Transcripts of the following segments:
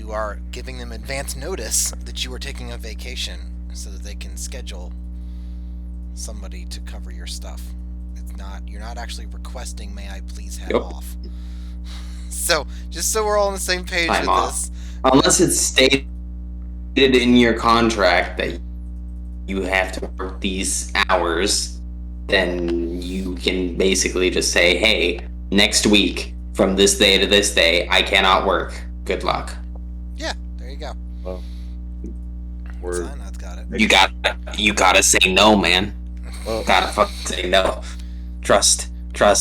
you are giving them advance notice that you are taking a vacation so that they can schedule somebody to cover your stuff. You're not actually requesting, may I please have off. So, just so we're all on the same page Time with off. this. Unless it's stated in your contract that you have to work these hours, then you can basically just say, hey, next week from this day to this day, I cannot work. Good luck. Yeah, there you go. Well, Cyanide got it. You gotta say no, man. Well, Gotta fucking say no. Trust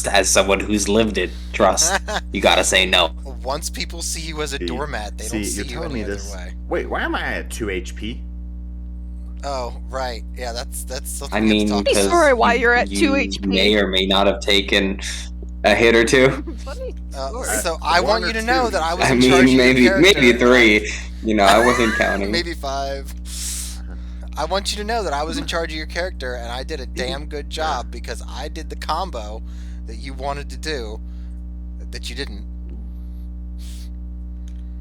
as someone who's lived it. Trust. You gotta say no. Once people see you as a doormat, they don't see you're you telling any me other this. way. Wait, why am I at 2 HP? Oh, right. Yeah, that's something I mean, we have to talk because about. Sorry, why you're at 2 you HP. may or may not have taken a hit or two. Funny. So I want one you or to know two. that I was I in charge mean, of your character. maybe 3. You know, I wasn't counting. Maybe 5. I want you to know that I was in charge of your character, and I did a damn good job because I did the combo that you wanted to do that you didn't.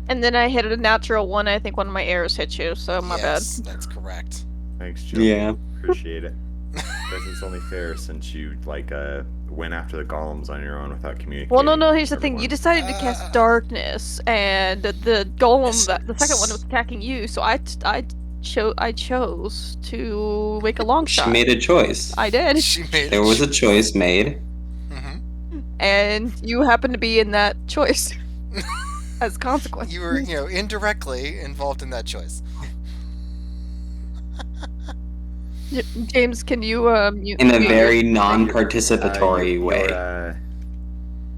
And then I hit a natural 1. I think one of my arrows hit you, so my bad. Yes, that's correct. Thanks, Joe. Yeah. Appreciate it. Because it's only fair since you went after the golems on your own without communicating. Well, no. Here's the thing: everyone. you decided to cast darkness, and the golem, the second one, was attacking you. So I chose to make a long shot. She made a choice. I did. There was a choice made. Mm-hmm. And you happened to be in that choice as a consequence. You were, indirectly involved in that choice. James, can you In a very non-participatory way.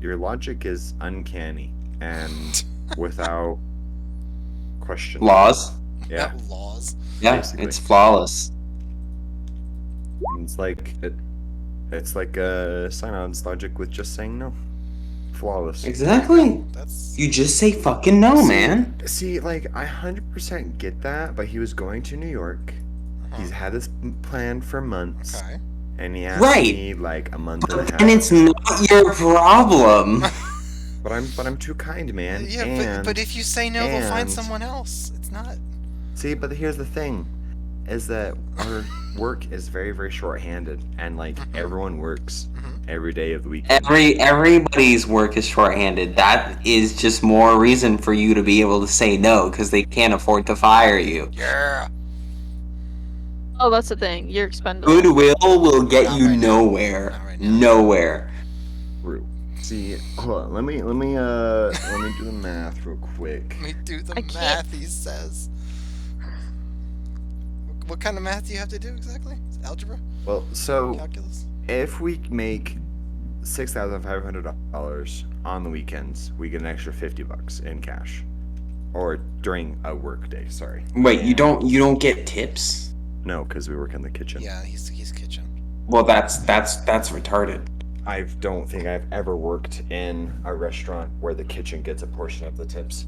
Your logic is uncanny and without question. Laws? Yeah. Laws. Yeah, Basically. it's flawless. It's like a Synod's logic with just saying no. Flawless. Exactly. You just say fucking no, man. See, I 100% get that, but he was going to New York. He's had this plan for months. Okay. And he asked me a month and a half. And it's not your problem. But I'm too kind, man. Yeah, but if you say no, they'll find someone else. It's not. See, but here's the thing, is that our work is very, very short-handed, and everyone works every day of the week. Everybody's work is shorthanded. That is just more reason for you to be able to say no, because they can't afford to fire you. Yeah. Oh, that's the thing. You're expendable. Goodwill will get Not you right now. nowhere. Not right now. Nowhere. See, hold on. Let me do the math real quick. Let me do the I can't- math, he says. What kind of math do you have to do exactly? Algebra? Well, so Calculus? if we make $6,500 on the weekends, we get an extra $50 in cash, or during a work day. Sorry. Wait, you don't get tips? No, because we work in the kitchen. Yeah, he's kitchen. Well, that's retarded. I don't think I've ever worked in a restaurant where the kitchen gets a portion of the tips.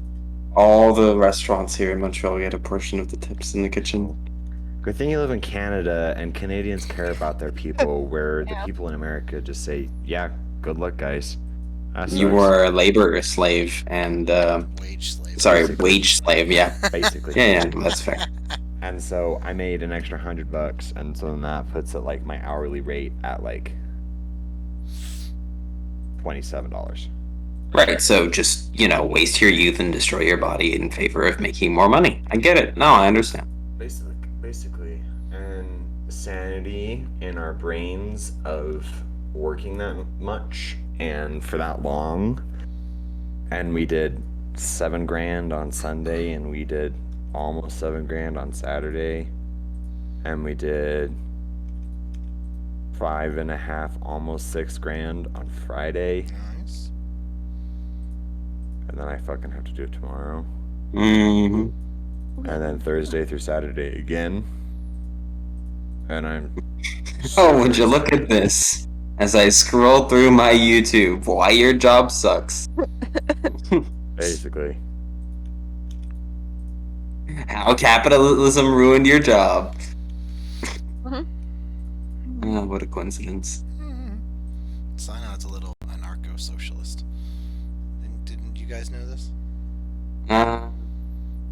All the restaurants here in Montreal get a portion of the tips in the kitchen. Good thing you live in Canada and Canadians care about their people, where the people in America just say, yeah, good luck, guys. You were a labor slave and, Wage slave. sorry, Basically. wage slave, yeah. Basically. Yeah, that's fair. And so I made an extra $100, and so then that puts it my hourly rate at $27. Right, so just, waste your youth and destroy your body in favor of making more money. I get it. No, I understand. Basically, and sanity in our brains of working that much and for that long. And we did $7,000 on Sunday, and we did almost $7,000 on Saturday, and we did 5.5, almost $6,000 on Friday. Nice. And then I fucking have to do it tomorrow. Mm-hmm. And then Thursday through Saturday again. And I'm... Oh, would you look at this as I scroll through my YouTube? Why your job sucks. Basically. How capitalism ruined your job. Mhm. Oh, what a coincidence. Synod's a little anarcho-socialist. Didn't you guys know this?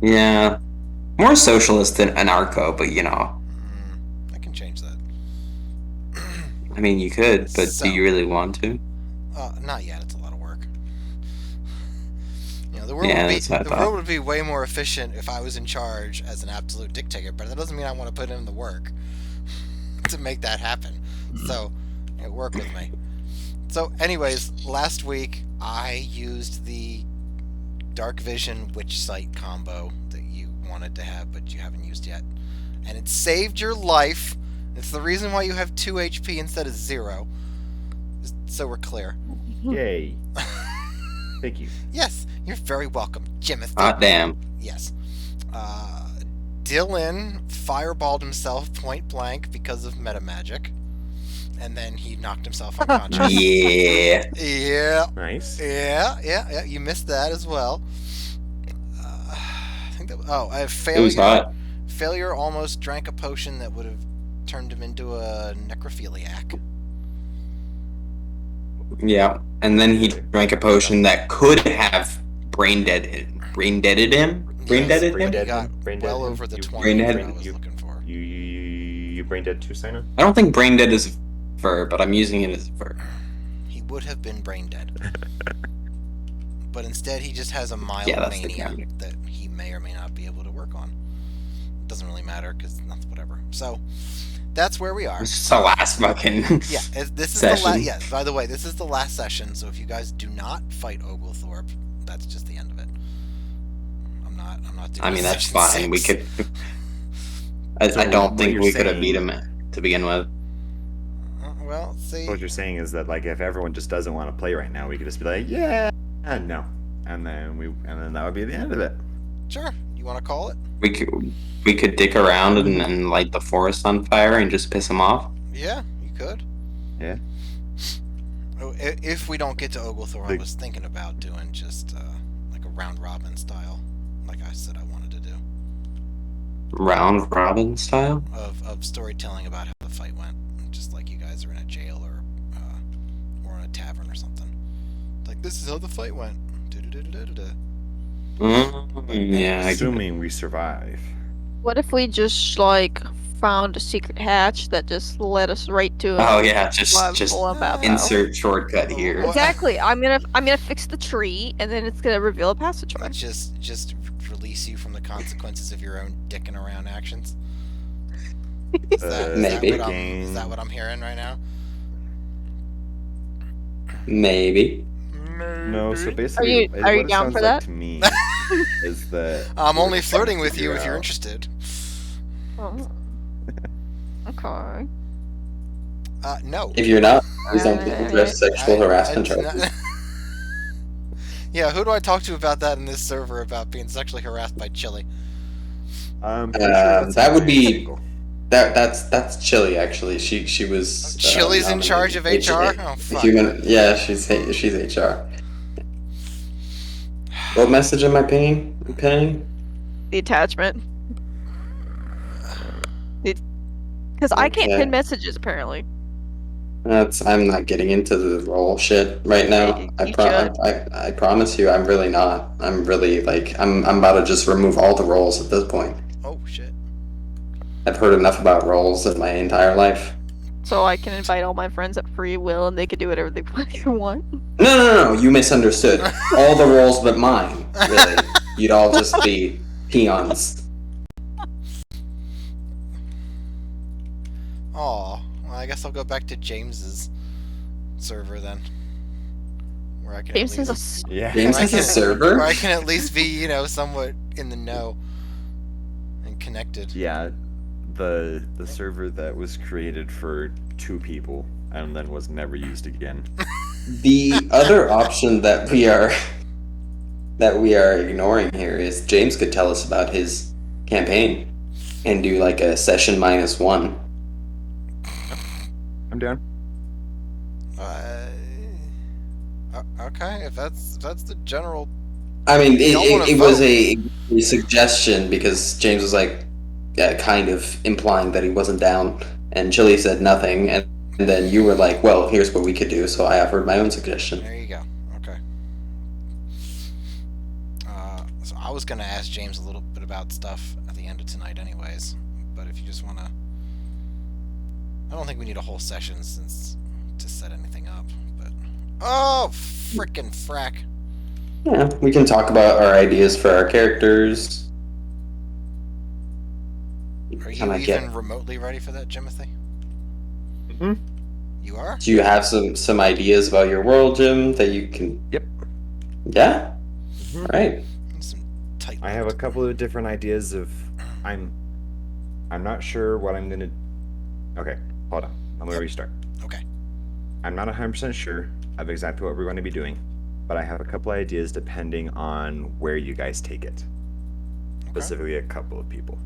Yeah. More socialist than anarcho, but I can change that. I mean, you could, but So- do you really want to? Not yet. It's a lot of work. The Yeah, that's what I thought. world would be way more efficient if I was in charge as an absolute dictator. But that doesn't mean I want to put in the work to make that happen. So, work with me. So, anyways, last week I used the Dark Vision Witch Sight combo that you wanted to have, but you haven't used yet, and it saved your life. It's the reason why you have 2 HP instead of 0. Just so we're clear. Yay. Thank you. Yes, you're very welcome, Jimothy. Hot damn. Yes. Dylan fireballed himself point blank because of meta magic, and then he knocked himself unconscious. Yeah. Yeah. Nice. Yeah. You missed that as well. I think that. Oh, I have It failure. was hot. Failure almost drank a potion that would have turned him into a necrophiliac. Yeah. And then he drank a potion that could have brain deaded him. Brain deaded him? Brain He dead got him? Brain well dead him? over the You 20 brain that dead I was you- looking for. You brain dead too, Sina? I don't think brain dead is a verb, but I'm using it as a verb. He would have been brain dead. But instead, he just has a mild Yeah, that's the mania counter. that he may or may not be able to work on. It doesn't really matter, because that's whatever. So, that's where we are. It's just the last fucking Yeah, this is session. the last. Yeah, by the way, this is the last session. So if you guys do not fight Oglethorpe, that's just the end of it. I'm not doing. I mean, that's session fine. We 6. could. I So don't what think you're we could have saying- beat him to begin with. Well, see. What you're saying is that, like, if everyone just doesn't want to play right now, we could just be like, yeah, and no. And then that would be the end of it. Sure. You want to call it? We could dick around and light the forest on fire and just piss him off. Yeah, you could. Yeah. Oh, if we don't get to Oglethorpe, I Like- was thinking about doing just like a round robin style, like I said I wanted to do, Round robin style? of storytelling about how the fight went, just like you guys are in a jail or in a tavern or something. Like, this is how the fight went. Du-du-du-du-du-du. Yeah, I get it. Assuming we survive. What if we just like found a secret hatch that just led us right to it? Oh yeah, just about insert shortcut here. What? Exactly. I'm gonna fix the tree, and then it's gonna reveal a passageway. Just release you from the consequences of your own dicking around actions. Is Maybe. is that what I'm hearing right now? Maybe. No, so basically, Are you what it down sounds for like that? to me is that I'm we're only trying flirting to with you figure if you're out- interested. Oh. Okay. No. If you're not, please don't address sexual harassment I- charges. Yeah, who do I talk to about that in this server about being sexually harassed by Chili? Pretty sure that's that would be- illegal. That's Chili actually. She was. Chili's in charge of nominated HR? Oh, fuck. Yeah, she's HR. What message am I pinning? The attachment. Because I can't Okay. pin messages apparently. I'm not getting into the role shit right now. You I promise you, I'm really not. I'm really I'm about to just remove all the roles at this point. Oh, shit. I've heard enough about roles in my entire life. So I can invite all my friends at free will, and they can do whatever they fucking want. No, you misunderstood. All the roles but mine, really. You'd all just be peons. Aw. Well, I guess I'll go back to James's server then. Where I can James at is a least, Yeah. James where I is a can- server? where I can at least be, somewhat in the know and connected. Yeah, the server that was created for 2 people and then was never used again. The other option that we are ignoring here is James could tell us about his campaign and do like a session -1. I'm down. Okay, if that's the general. I mean, Y'all wanna it was vote? a suggestion because James was kind of implying that he wasn't down, and Chili said nothing, and then you were like, well, here's what we could do, so I offered my own suggestion. There you go. Okay. So I was gonna ask James a little bit about stuff at the end of tonight, anyways. But if you just wanna, I don't think we need a whole session to set anything up. But oh, frickin' frack! Yeah, we can talk about our ideas for our characters. Are you Kinda even remotely ready for that, Jimothy? Mm-hmm. You are? Do you have some ideas about your world, Jim, that you can? Yep. Yeah. Mm-hmm. All right. Some tight. I have a couple of different ideas of. I'm not sure what I'm gonna. Okay, hold on. I'm gonna restart. Okay. I'm not 100% sure of exactly what we're going to be doing, but I have a couple ideas depending on where you guys take it. Specifically, a couple of people.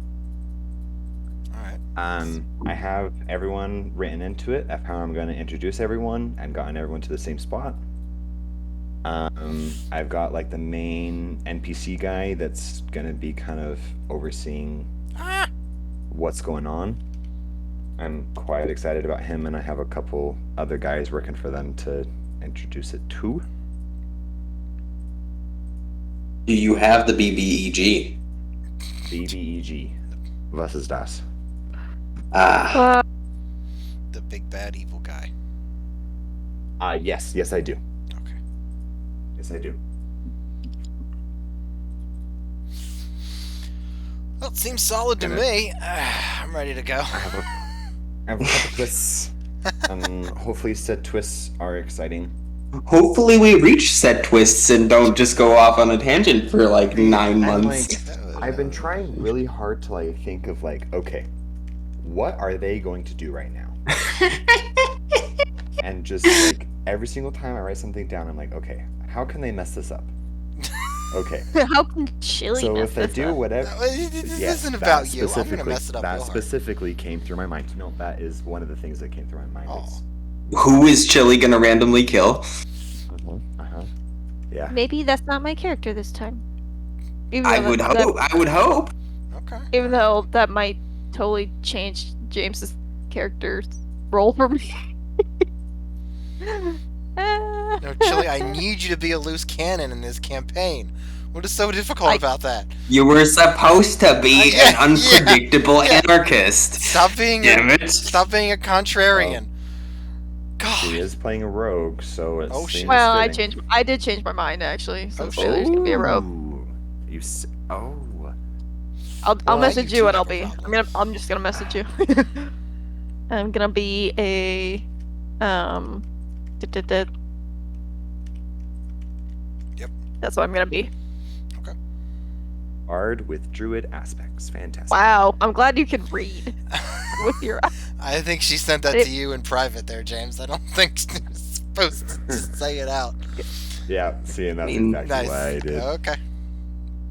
All right. I have everyone written into it of how I'm going to introduce everyone and gotten everyone to the same spot. I've got like the main NPC guy that's going to be kind of overseeing what's going on. I'm quite excited about him, and I have a couple other guys working for them to introduce it to. Do you have the BBEG? BBEG. Was ist das? The big bad evil guy. Yes, I do. Okay. Yes, I do. Well, it seems solid to me. I'm ready to go. I have a couple twists, and hopefully said twists are exciting. Hopefully we reach set twists and don't just go off on a tangent for like 9 months. I've been trying really hard to like think of like, okay, what are they going to do right now? And just like every single time I write something down, I'm like, okay, how can they mess this up? Okay. How can Chili So mess if they this do up? whatever, This yes, isn't that about you. I'm gonna mess it up. That real hard. specifically came through my mind. No, that is one of the things that came through my mind. Oh. Who is Chili gonna randomly kill? Yeah. Maybe that's not my character this time. Even I though would that- hope. I would hope. Okay. Even though that might totally change James's character's role for me. No, Chili, I need you to be a loose cannon in this campaign. What is so difficult about that? You were supposed to be Yeah, an unpredictable yeah. anarchist. Stop being Damn it. Stop being a contrarian. She God. is playing a rogue, so it Oh, seems Well, fitting. I did change my mind actually. So Oh, Chili's gonna be a rogue. Ooh, oh. I'll Well, message you you do and I'll have a be. problem. I'm just gonna message you. I'm gonna be a Yep. That's what I'm gonna be. Bard with druid aspects. Fantastic. Wow, I'm glad you can read with your. I think she sent that to you in private there, James. I don't think she's supposed to say it out. Yeah, see, and that's mean, exactly why I did. Okay.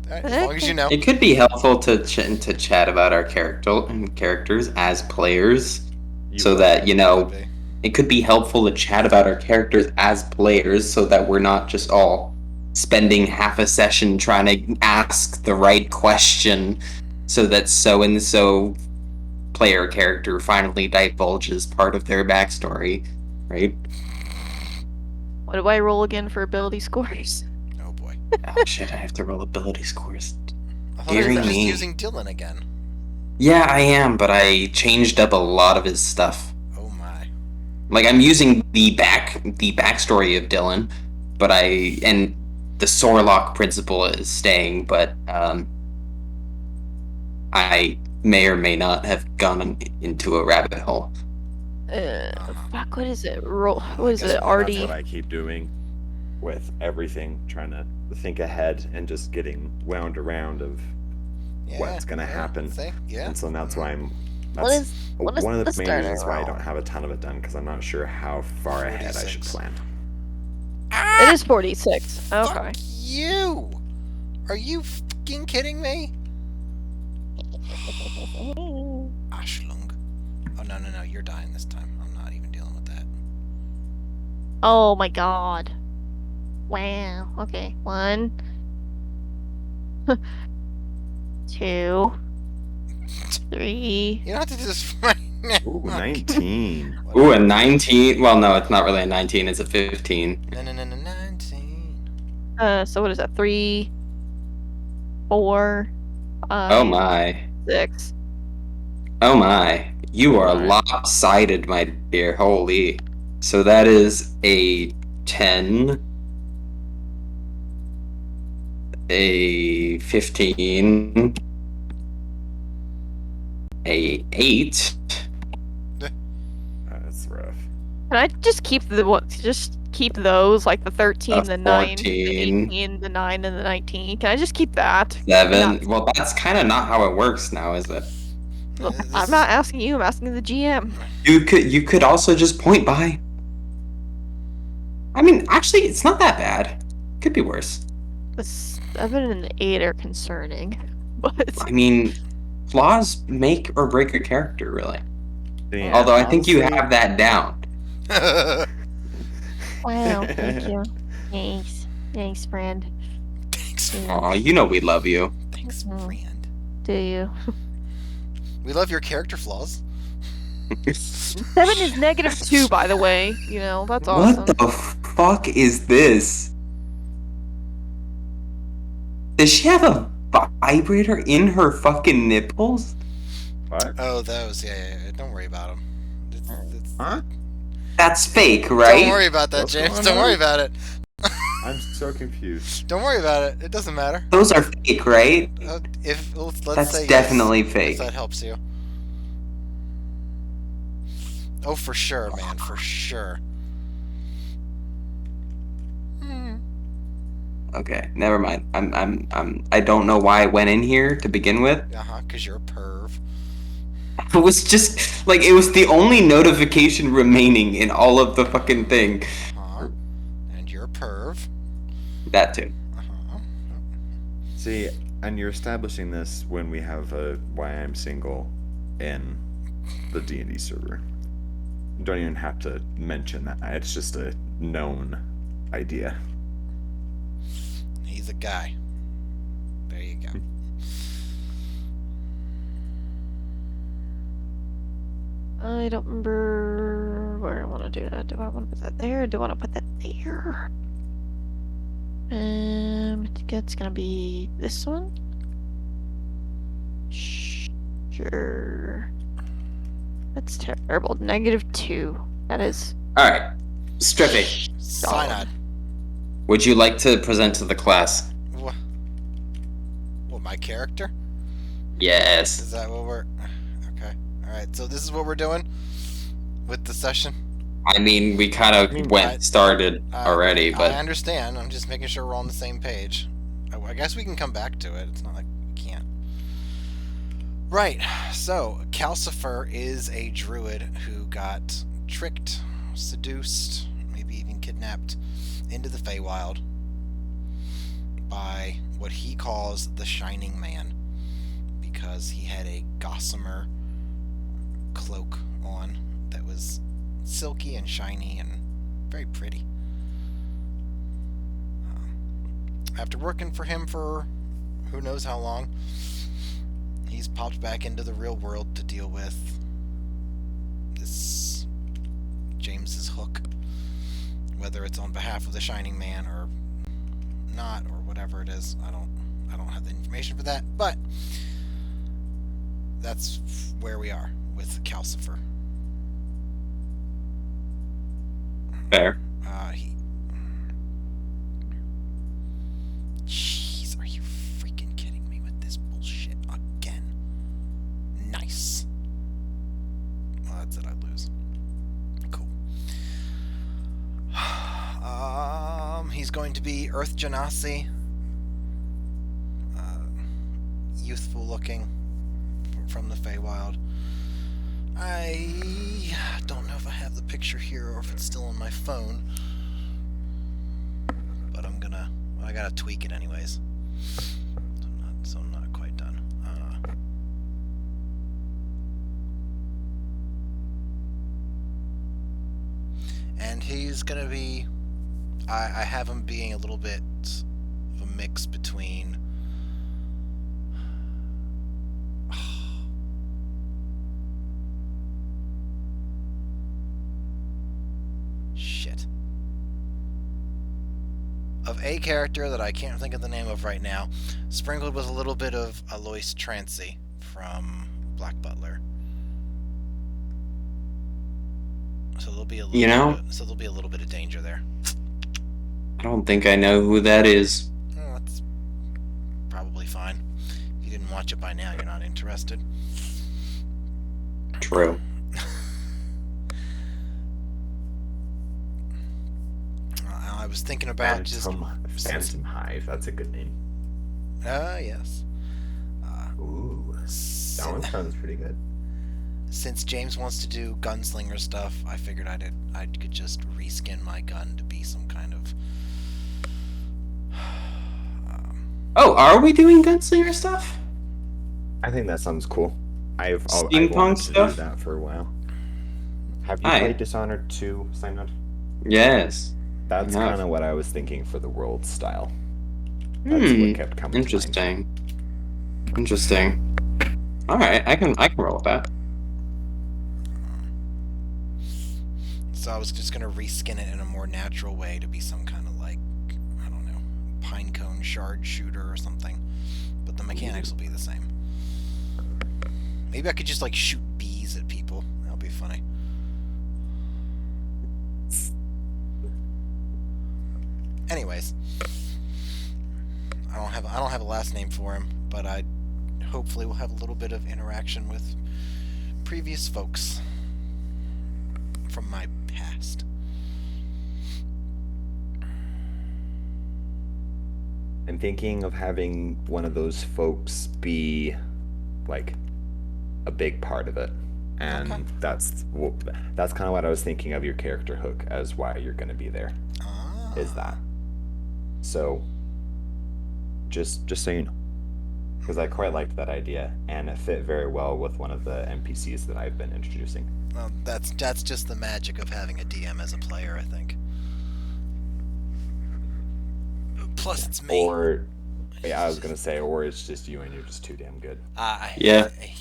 All right, as long as you know. It could be helpful to chat about our characters as players, so that it could be helpful to chat about our characters as players, so that we're not just all spending half a session trying to ask the right question, so that so and so player character finally divulges part of their backstory, right? What do I roll again for ability scores? Oh boy. Oh shit! I have to roll ability scores. I thought you were Dear just me. using Dylan again. Yeah, I am, but I changed up a lot of his stuff. Oh my. Like I'm using the backstory of Dylan, but and the Sorlock principle is staying, but I may or may not have gone into a rabbit hole. Fuck, what is it? What is guess it? That's Artie? what I keep doing with everything, trying to think ahead and just getting wound around of what's gonna happen. See? Yeah. And so that's why What is one the of the main starter reasons why I roll? don't have a ton of it done, because I'm not sure how far ahead I should 46. plan. It is 46. Okay. Fuck you! Are you fucking kidding me? Ashlung. Oh no, you're dying this time. I'm not even dealing with that. Oh my god. Wow. Okay. 1, 2, 3. You don't have to do this right now. Ooh, 19. Ooh, a 19. Well, no, it's not really a 19. It's a 15. No, 19. So what is that? 3, 4, Oh 5, my. 6. Oh my. You are Alright. lopsided, my dear. Holy. So that is a 10, a 15, a 8. That's rough. Can I just keep those, like the 13, the 9, the 14. 18, the 9, and the 19? Can I just keep that? And 7. Well, that's kind of not how it works now, is it? look, This I'm is- not asking you, I'm asking the GM. You could also just point by. I mean, actually, it's not that bad. Could be worse. The 7 and the 8 are concerning, but I mean, flaws make or break a character, really. Damn, Although I think you honestly- have that down. wow, thank you. Thanks, friend. Thanks, Yeah. Aw, you know we love you. thanks, Mhm. friend. Do you? We love your character flaws. 7 is -2, by the way. You know, that's awesome. What the fuck is this? Does she have a vibrator in her fucking nipples? What? Oh, those. Yeah. Don't worry about them. Huh? That's fake, right? Don't worry about that, What's James. going Don't worry on? about it. I'm so confused. Don't worry about it. It doesn't matter. Those are fake, right? Let's That's say definitely yes, fake. if that helps you. Oh, for sure, man, for sure. Okay, never mind. I don't know why I went in here to begin with. Because you're a perv. It was just like it was the only notification remaining in all of the fucking thing. And you're a perv. That too. See, and you're establishing this when we have a why I'm single in the D&D server. You don't even have to mention that. It's just a known idea. He's a guy. There you go. I don't remember where I want to do that. Do I want to put that there? Do I want to put that there? I think it's gonna be this one. Sure. That's terrible. -2. That is. All right, Strippy, Cyanide. would you like to present to the class? What, my character? Yes. Is that what we're... Okay. Alright, so this is what we're doing with the session? I mean, we kind of started already, but I understand. I'm just making sure we're on the same page. I guess we can come back to it. It's not like we can't. Right. So, Calcifer is a druid who got tricked, seduced, maybe even kidnapped into the Feywild by what he calls the Shining Man, because he had a gossamer cloak on that was silky and shiny and very pretty. After working for him for who knows how long, he's popped back into the real world to deal with this James's hook, whether it's on behalf of the Shining Man or not, or whatever it is. I don't have the information for that, but that's where we are with Calcifer. fair. Jeez, are you freaking kidding me with this bullshit again? Nice. Well, that's it. I lose. Cool. He's going to be Earth Genasi. Youthful looking from the Feywild. I don't know if I have the picture here or if it's still on my phone, but I gotta tweak it anyways. So I'm not quite done. And he's gonna be, I have him being a little bit of a mix between have a character that I can't think of the name of right now, sprinkled with a little bit of Alois Trancy from Black Butler. So there'll be a little bit of danger there. I don't think I know who that is. Well, that's probably fine. If you didn't watch it by now, you're not interested. True. I was thinking about Phantom Hive. That's a good name. Yes. Ooh, that one sounds pretty good. Since James wants to do gunslinger stuff, I figured I could just reskin my gun to be some kind of. Oh, are we doing gunslinger stuff? I think that sounds cool. I've Steampunk wanted to stuff? do that for a while. Have you played Dishonored 2, Synod? Yes. That's kind of what I was thinking for the world style. That's what kept coming to mind. Interesting. All right, I can roll with that. So I was just gonna reskin it in a more natural way to be some kind of like, I don't know, pinecone shard shooter or something. But the mechanics will be the same. Maybe I could just like shoot bees at people. That'll be funny. Anyways, I don't have a last name for him, but I hopefully will have a little bit of interaction with previous folks from my past. I'm thinking of having one of those folks be like a big part of it, and Okay. that's kind of what I was thinking of your character hook as why you're going to be there. Is that so? Just so you know, because I quite liked that idea, and it fit very well with one of the NPCs that I've been introducing. Well, that's just the magic of having a DM as a player, I think. Plus, it's me. Or, yeah, I was gonna say, or it's just you and you're just too damn good.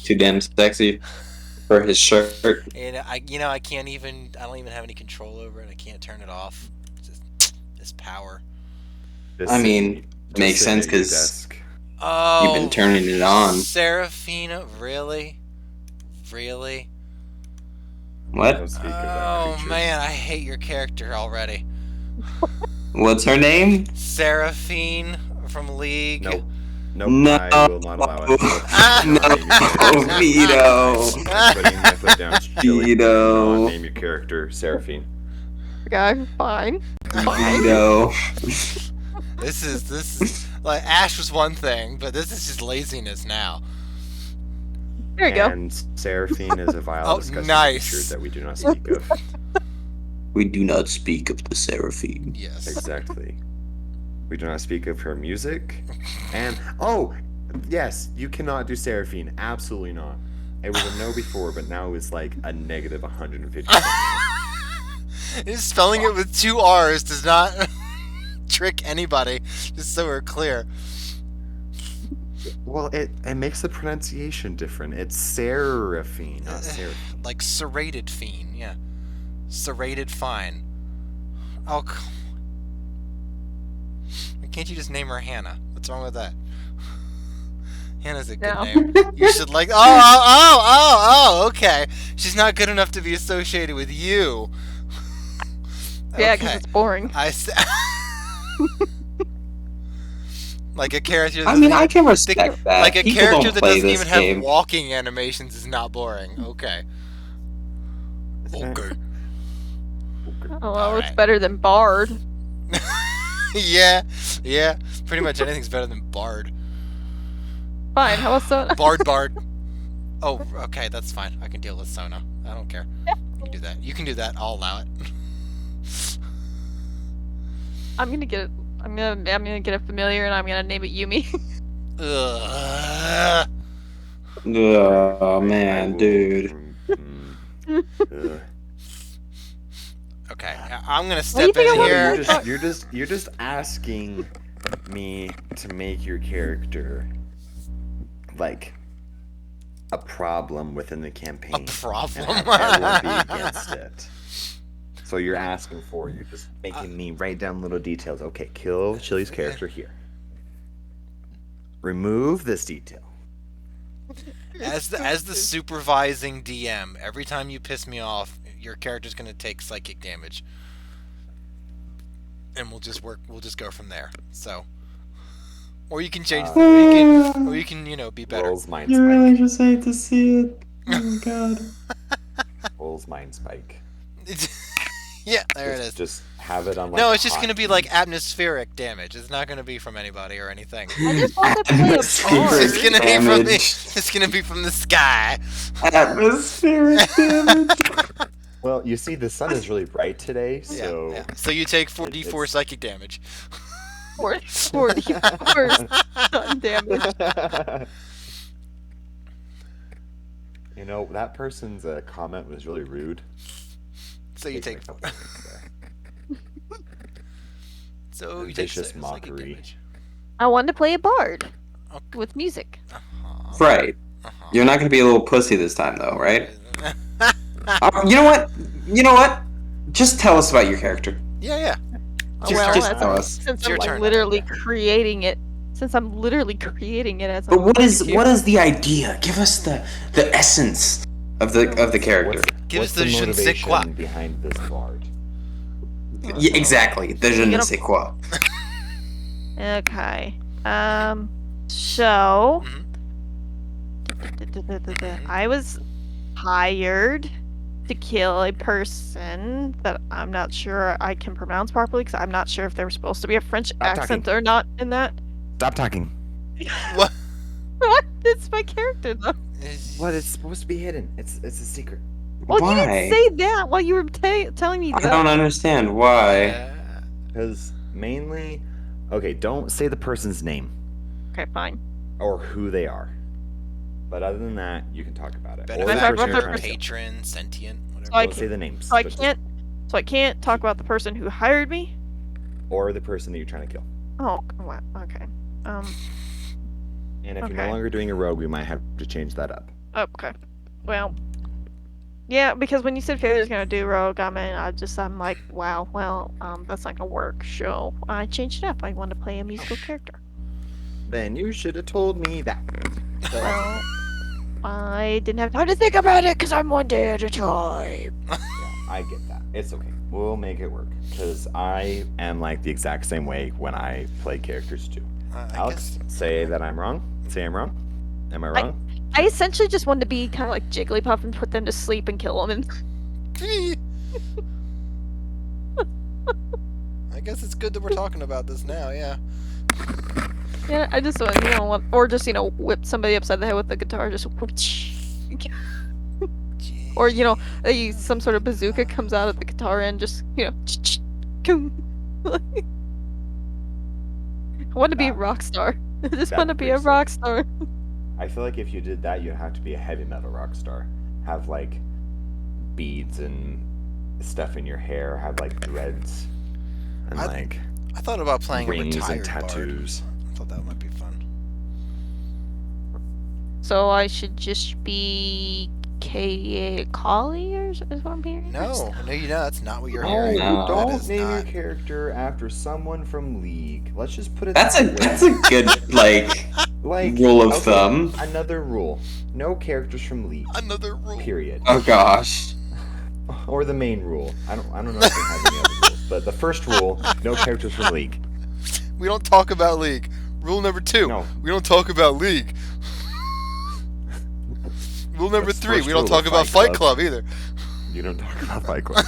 Too damn sexy for his shirt. And I don't even have any control over it. I can't turn it off. This power. Makes sense because you've been turning it on. Seraphina, really? What? Don't speak of that creature. Man, I hate your character already. What's her name? Seraphine from League. Nope, No. I will not allow it. No, Vito. I'm putting my foot down. Chili. Vito. Do not name your character Seraphine. Okay, fine. Vito. This is like Ash was one thing, but this is just laziness now. There you go. And Seraphine is a vile, disgusting nice. creature that we do not speak of. We do not speak of the Seraphine. Yes. Exactly. We do not speak of her music. And, oh, yes, you cannot do Seraphine. Absolutely not. It was a no before, but now it's like a negative 150. Spelling it with 2 R's does not trick anybody, just so we're clear. Well, it makes the pronunciation different. It's Seraphine, not Seraphine. Like serrated fiend, yeah. Serrated fine. Oh, come on. Can't you just name her Hannah? What's wrong with that? Hannah's a good No. name. You should like. Oh, okay. She's not good enough to be associated with you. Yeah, because it's boring. Like a character. I can respect that. Like a People character don't that play doesn't this even game. have walking animations is not boring. Okay. Okay. Oh, well, it's better than Bard. yeah. Pretty much anything's better than Bard. Fine, how about Sona? Bard. Oh, okay, that's fine. I can deal with Sona. I don't care. You can do that. You can do that. I'll allow it. I'm gonna get a familiar and I'm gonna name it Yumi. Ugh. Oh man, dude. Okay, I'm gonna What do you step think in I here. want? You're just asking me to make your character like a problem within the campaign. A problem? And have everyone be against it. So you're asking for, you're just making me write down little details. Okay, kill Chili's character here. Remove this detail. As the supervising DM, every time you piss me off, your character's gonna take psychic damage, and we'll just go from there. So, or you can change, or you can be better. Rolls mind You spike. really just hate to see it. Oh my god. Rolls mind spike. Yeah, there it is. Just have it on. Like, No, it's just gonna be hotkey. like atmospheric damage. It's not gonna be from anybody or anything. I just want to play a Atmospheric It's bard. gonna be from the. damage. It's gonna be from the sky. Atmospheric damage. Well, you see, the sun is really bright today, so Yeah. So you take 4d4 It's- psychic damage. 44 sun damage. You know, that person's comment was really rude. So you take. a couple minutes there. So you take Vicious psychic mockery. damage. I wanted to play a bard Okay. with music. Uh-huh. Right. Uh-huh. You're not gonna be a little pussy this time, though, right? You know what? You know what? Just tell us about your character. Yeah. Oh, Just- well, just as tell I'm- us. since It's your I'm turn. literally creating it. Since I'm literally creating it as But I'm what is here. the idea? Give us the essence of the character. Give What's us the je ne sais quoi. motivation behind this bard? Yeah, exactly. The je ne gonna- sais quoi. Okay. So Mhm. I was hired to kill a person that I'm not sure I can pronounce properly because I'm not sure if there was supposed to be a French accent or not in that. Stop talking. What? What? It's my character though. What? It's supposed to be hidden. It's a secret. Well, you Why? didn't say that while you were telling me I that. don't understand why. Because mainly, okay, don't say the person's name Okay, fine. or who they are. But other than that, you can talk about it. Or the Benefactor, person you're trying to kill. patron, sentient, whatever. So I Don't say the names. So I but just- can't. So I can't talk about the person who hired me. Or the person that you're trying to kill. Oh, wow. Okay. And if you're Okay. no longer doing a rogue, we might have to change that up. Okay. Well. Yeah, because when you said Failur's gonna do rogue, I'm like, wow, well, that's not gonna work. So I changed it up. I want to play a musical character. Then you should have told me that. Well, I didn't have time to think about it because I'm one day at a time. Yeah, I get that. It's okay. We'll make it work. Because I am like the exact same way when I play characters too. I Alex, guess. say that I'm wrong. Say I'm wrong. Am I wrong? I essentially just wanted to be kind of like Jigglypuff and put them to sleep and kill them. And I guess it's good that we're talking about this now. Yeah. yeah, I just want, or just whip somebody upside the head with the guitar, just whoosh. Or some sort of bazooka comes out of the guitar and just boom. I want to be a rock star. I just want to be a That'd be rock star. I feel like if you did that, you'd have to be a heavy metal rock star. Have like beads and stuff in your hair. Have like dreads and I thought about playing a rings retired and tattoos. bard. I thought that might be fun. So I should just be Kali, or is what I'm hearing? No, that's not what you're No, hearing. No. That don't is name your not- character after someone from League. Let's just put it. That's a that way. good like rule of thumb. Another rule: no characters from League. Another rule. Period. Oh gosh. Or the main rule. I don't know if they have any other rules, but the first rule: no characters from League. We don't talk about League. Rule number 2. No. We don't talk about League. Rule number That's 3. first We don't rule talk of about Fight Fight Club either. You don't talk about Fight Club.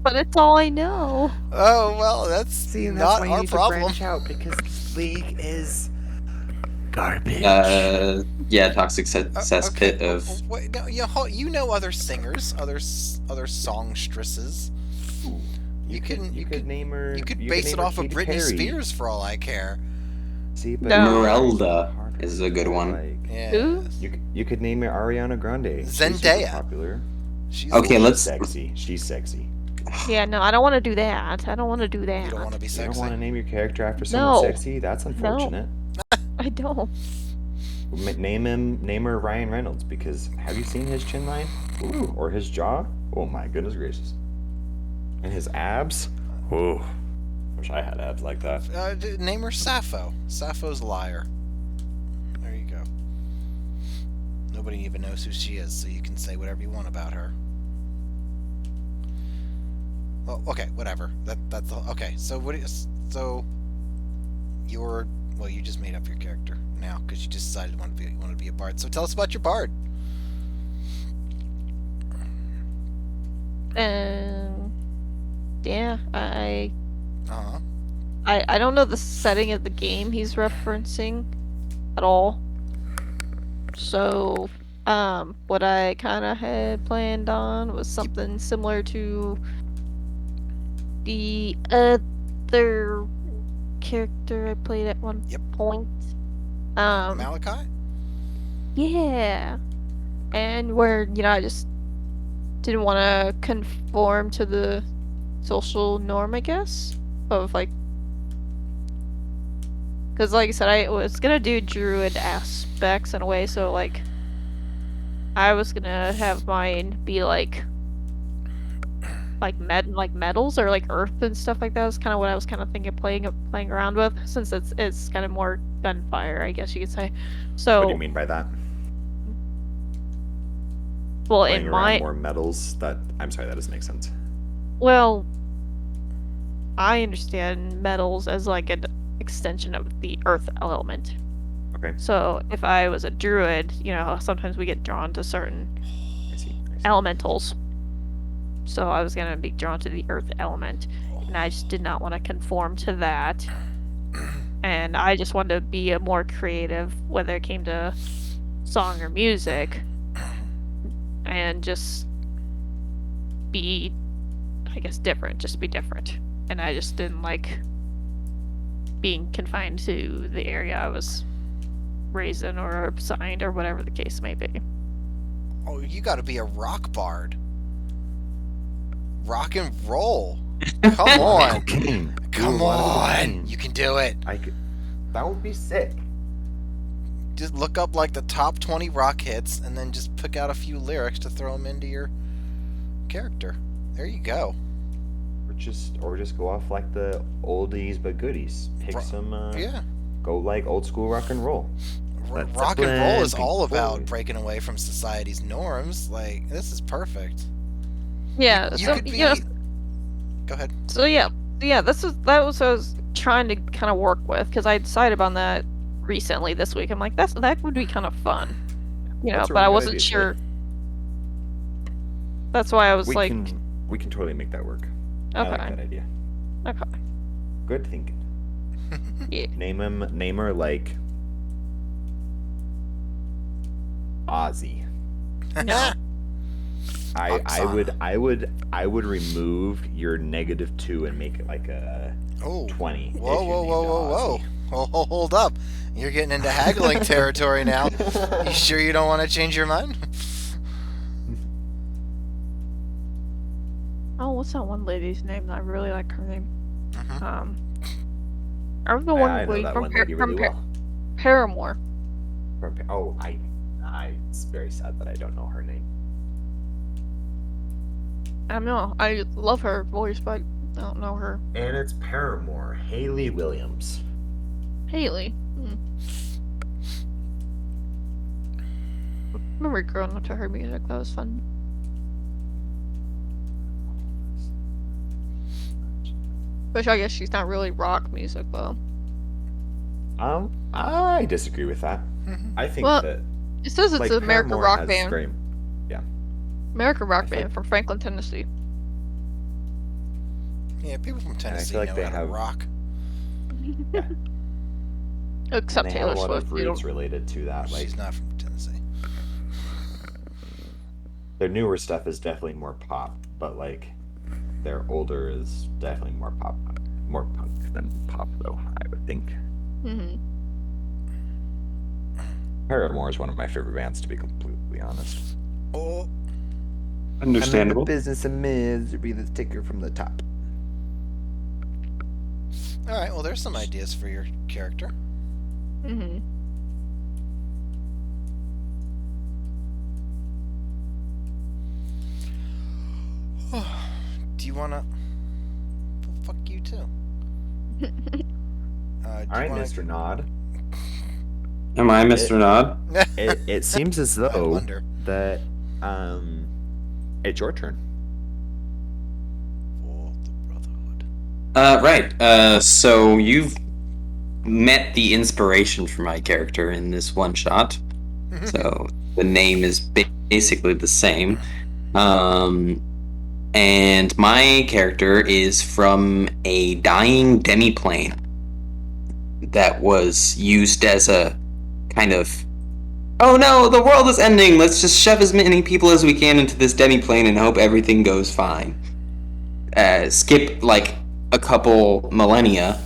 But it's all I know. Oh well, that's See, and that's not why you our need problem. to branch out because League is garbage. Yeah, toxic cesspit Okay, of. wait, no, you know other singers, other songstresses. You could name her. You could you base name it her off of Katy Britney Perry. Spears for all I care. See, but No. Merelda is a good one. Like, Yeah. Who? you could name her Ariana Grande. She's super Zendaya. popular. She's Okay, let's. Sexy. She's sexy. Yeah, no, I don't want to do that. I don't want to do You that. don't want to be You don't sexy. want to name your character after someone No. sexy? That's unfortunate. I don't. Name her Ryan Reynolds because have you seen his chin line? Ooh, or his jaw? Oh my goodness gracious. And his abs? Oh, wish I had abs like that. Name her Sappho. Sappho's liar. There you go. Nobody even knows who she is, so you can say whatever you want about her. Well, okay, whatever. That's all. Okay. So what? You just made up your character now because you just decided you want to be a bard. So tell us about your bard. Yeah, Uh-huh. I don't know the setting of the game he's referencing at all. So, what I kind of had planned on was something similar to the other character I played at one point. Malachi? Yeah. And where, I just didn't want to conform to the social norm, I guess, of like, because like I said, I was gonna do druid aspects in a way, so like I was gonna have mine be like metals or like earth and stuff like that. That's kind of what I was kind of thinking playing around with, since it's kind of more gunfire, I guess you could say. So What do you mean by that? well, Playing in around my more metals? I'm sorry, that doesn't make sense. well, I understand metals as like an extension of the earth element. Okay. So if I was a druid, sometimes we get drawn to certain I see. elementals. So I was gonna be drawn to the earth element, and I just did not want to conform to that. And I just wanted to be a more creative, whether it came to song or music, and just be, I guess, different. Just be different. And I just didn't like being confined to the area I was raised in or assigned or whatever the case may be. Oh, you got to be a rock bard. Rock and roll. Come on. Cocaine. Come Do a lot of on. cocaine. You can do it. That would be sick. Just look up like the top 20 rock hits and then just pick out a few lyrics to throw them into your character. There you go. Or just go off like the oldies but goodies. Pick some go like old school rock and roll. Rock and roll is all about breaking away from society's norms. Like, this is perfect. Yeah, You so could be... Go ahead. So that was what I was trying to kind of work with, because I decided on that recently this week. I'm like, that would be kind of fun, but I wasn't sure. That's why I was we like, we can totally make that work. Okay. I like that idea. Okay. Good thinking. Yeah. Name her like Ozzy. No. I would remove your -2 and make it like a 20. Whoa. Hold up. You're getting into haggling territory now. You sure you don't want to change your mind? Oh, what's that one lady's name? I really like her name. Uh-huh. I remember the one I know that from one lady really well. Paramore. It's very sad that I don't know her name. I don't know. I love her voice, but I don't know her. And it's Paramore, Hayley Williams. Haley. I remember growing up to her music. That was fun. Which I guess she's not really rock music, though. I disagree with that. I think that it says it's an American Paramore rock has band. American rock band from Franklin, Tennessee. Yeah, people from Tennessee feel like know they how to have- rock. Yeah. Except And they Taylor have a lot Swift. of You roots don't- related to that. Like She's not from Tennessee. their newer stuff is definitely more pop, but like their older is definitely more punk than pop, though. I would think. Mhm. Paramore is one of my favorite bands, to be completely honest. Oh, Understandable. I'm in the business of misery, the ticker from the top. all right. Well, there's some ideas for your character. Mhm. you wanna? Well, fuck you too. All right, Mr. Nod. Am I Mr. Nod? It seems as I though wonder. that it's your turn. For the Brotherhood. Right. So you've met the inspiration for my character in this one shot. So the name is basically the same. And my character is from a dying demiplane that was used as a kind of, oh no, the world is ending. Let's just shove as many people as we can into this demiplane and hope everything goes fine. Skip like a couple millennia,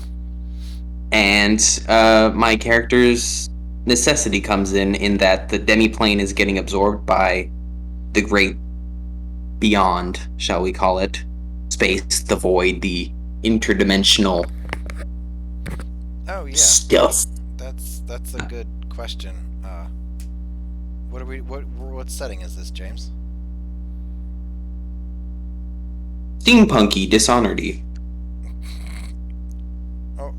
and my character's necessity comes in that the demiplane is getting absorbed by the great beyond, shall we call it, space, the void, the interdimensional Oh yeah. stuff. That's a good question. What setting is this, James? Steampunky, Dishonored-y. Oh,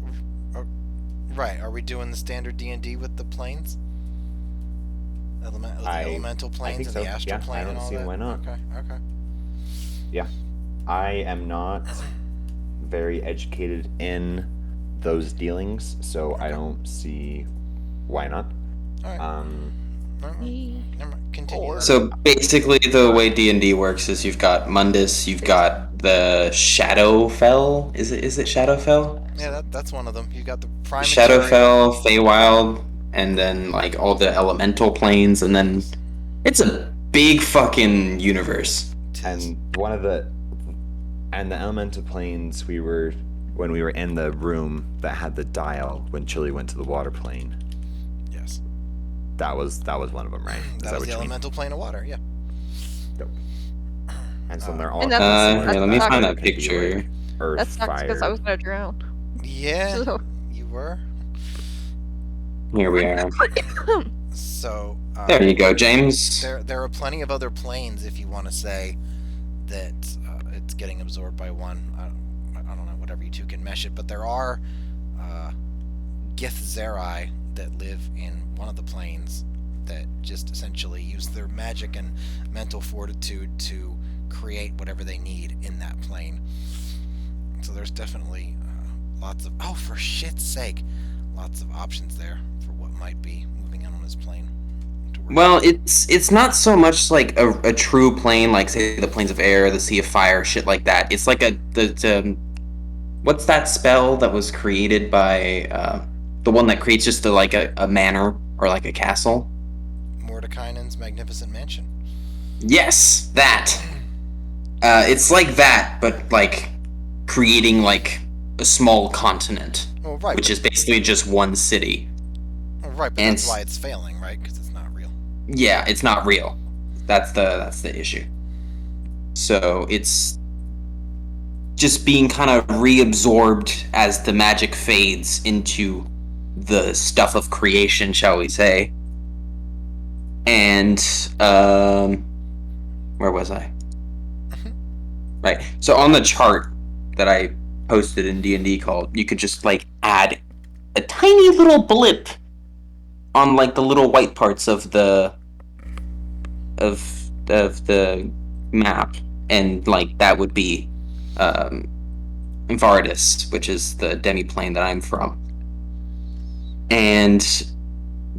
right. Are we doing the standard D&D with the planes? The elemental planes and so. the astral Yeah, plane I don't and all see that? why not. Okay. Yeah. I am not very educated in those dealings, so I don't see why not. All right. Never mind. Continue. So basically, the way D&D works is you've got Mundus, you've got the Shadowfell. Is it Shadowfell? Yeah, that's one of them. You got the prime Shadowfell, Feywild, and then like all the elemental planes, and then it's a big fucking universe. And the elemental planes when we were in the room that had the dial when Chili went to the water plane. Yes. That was one of them, right? That was the elemental plane of water. Yeah. Yep. And so they're all. And that's- Let me that's find not- that picture. Earth, That sucks because I fire. was gonna drown. Yeah. So- You were. Here we are. So. There you go, James. There are plenty of other planes if you want to say that it's getting absorbed by one. I don't know, whatever you two can mesh it, but there are Githzerai that live in one of the planes that just essentially use their magic and mental fortitude to create whatever they need in that plane. So there's definitely lots of, oh, for shit's sake, lots of options there for what might be moving in on his plane. Well, it's not so much like a true plane, like say the planes of air, the sea of fire, shit like that. It's like what's that spell that was created by the one that creates just a manor or like a castle? Mordekainen's Magnificent Mansion. Yes, that. It's like that, but like creating like a small continent, Well, right, which is basically just one city. well, right, but and that's why it's failing, right? Because it's not real. Yeah, it's not real. That's the issue. So it's just being kind of reabsorbed as the magic fades into the stuff of creation, shall we say. And where was I? Right. So on the chart that I posted in D&D called, you could just like add a tiny little blip on like the little white parts of the map, and like that would be Invardis, which is the demiplane that I'm from. And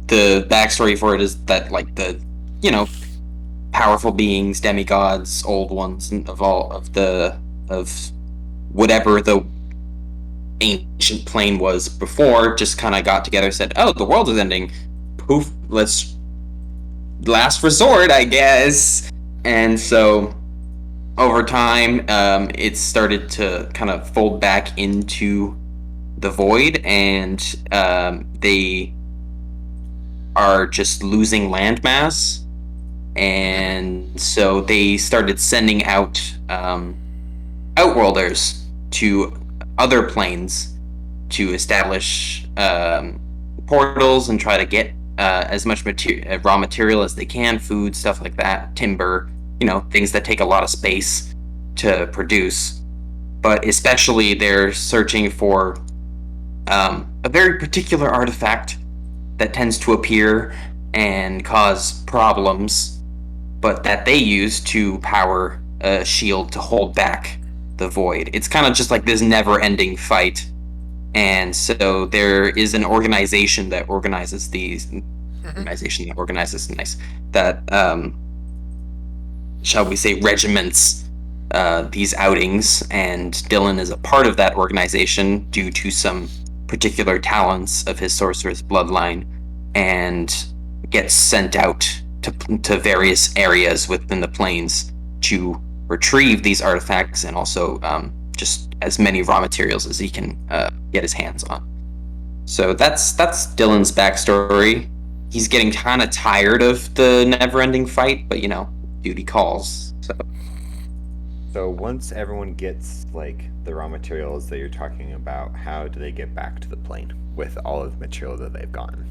the backstory for it is that like the powerful beings, demigods, old ones, and of whatever the ancient plane was before, just kind of got together, said, "Oh, the world is ending. Poof, let's last resort, I guess." And so over time, it started to kind of fold back into the void, and they are just losing landmass. And so they started sending out outworlders to other planes to establish portals and try to get as much raw material as they can, food, stuff like that, timber, things that take a lot of space to produce. but especially they're searching for a very particular artifact that tends to appear and cause problems, but that they use to power a shield to hold back the void. It's kind of just like this never-ending fight. And so there is an organization that organizes shall we say, regiments these outings, and Dylan is a part of that organization due to some particular talents of his sorceress bloodline, and gets sent out to various areas within the plains to retrieve these artifacts and also just as many raw materials as he can get his hands on. So that's Dylan's backstory. He's getting kind of tired of the never-ending fight, but duty calls. So once everyone gets like the raw materials that you're talking about, how do they get back to the plane with all of the material that they've gotten?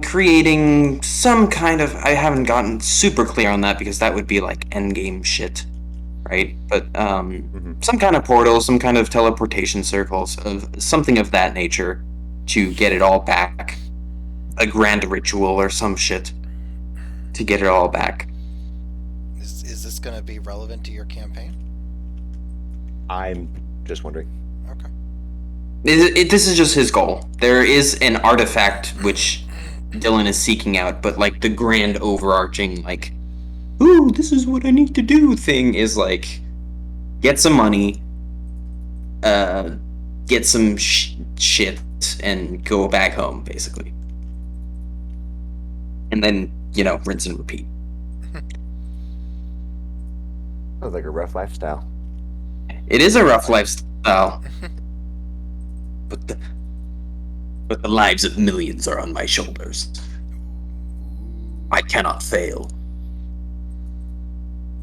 Creating some kind of, I haven't gotten super clear on that because that would be like endgame shit, right? But some kind of portal, some kind of teleportation circles, of something of that nature to get it all back. A grand ritual or some shit to get it all back. Is this going to be relevant to your campaign? I'm just wondering. Okay. This is just his goal. There is an artifact which Dylan is seeking out, but like the grand overarching, like, ooh, this is what I need to do thing is like, get some money, get some shit, and go back home, basically. And then, rinse and repeat. Sounds like a rough lifestyle. It is a rough lifestyle. But the lives of millions are on my shoulders. I cannot fail.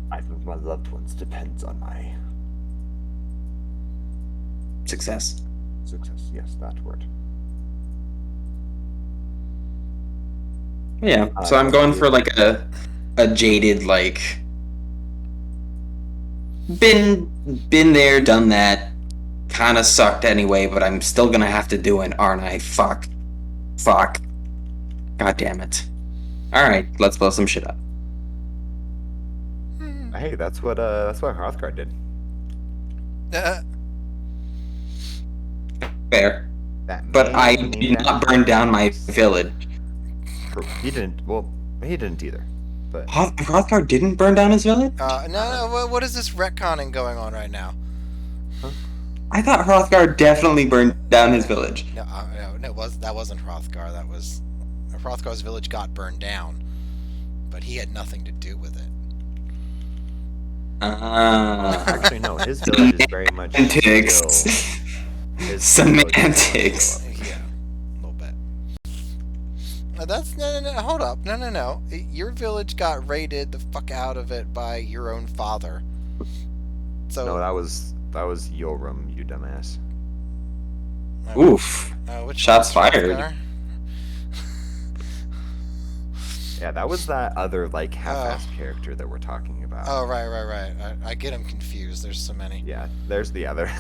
Life of my loved ones depends on my Success. success. Yes, that word. Yeah, so I'm going for like a jaded, like, been there, done that, kind of sucked anyway, but I'm still gonna have to do it, aren't I? Fuck. God damn it. Alright, let's blow some shit up. Hey, that's what Hrothgar did. Fair. That But I man did named not burn down my village. He didn't. Well, he didn't either. But Hrothgar didn't burn down his village? No. What is this retconning going on right now? I thought Hrothgar definitely burned down his village. No, that wasn't Hrothgar. That was Hrothgar's village got burned down, but he had nothing to do with it. actually, no. His village is very much Semantics. Semantics. Yeah, a little bit. That's no. Hold up, no. Your village got raided the fuck out of it by your own father. So No, that was Yoram, you dumbass. Oof. Which Shots fired. Hrothgar? Yeah, that was that other like half-assed character that we're talking about. Oh, right. I get him confused. There's so many. Yeah, there's the other.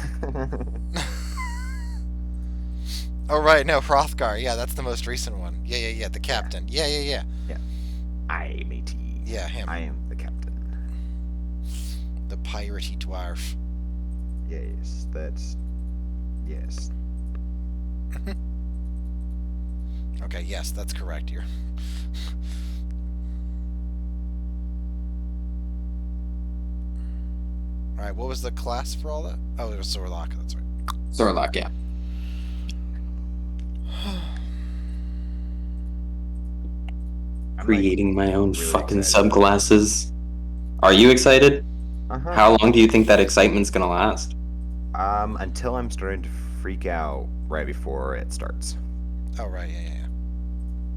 Oh, right. No, Hrothgar. Yeah, that's the most recent one. Yeah. The captain. Yeah. Yeah. I, matey. Yeah, him. I am the captain. The piratey dwarf. Yes, that's... Yes. Okay, yes, that's correct. You're... Alright, what was the class for all that? Oh, it was Sorlock, that's right. Sorlock, yeah. Creating my own really fucking excited. subclasses. Are you excited? Uh-huh. How long do you think that excitement's gonna last? Until I'm starting to freak out right before it starts. Oh, right, yeah.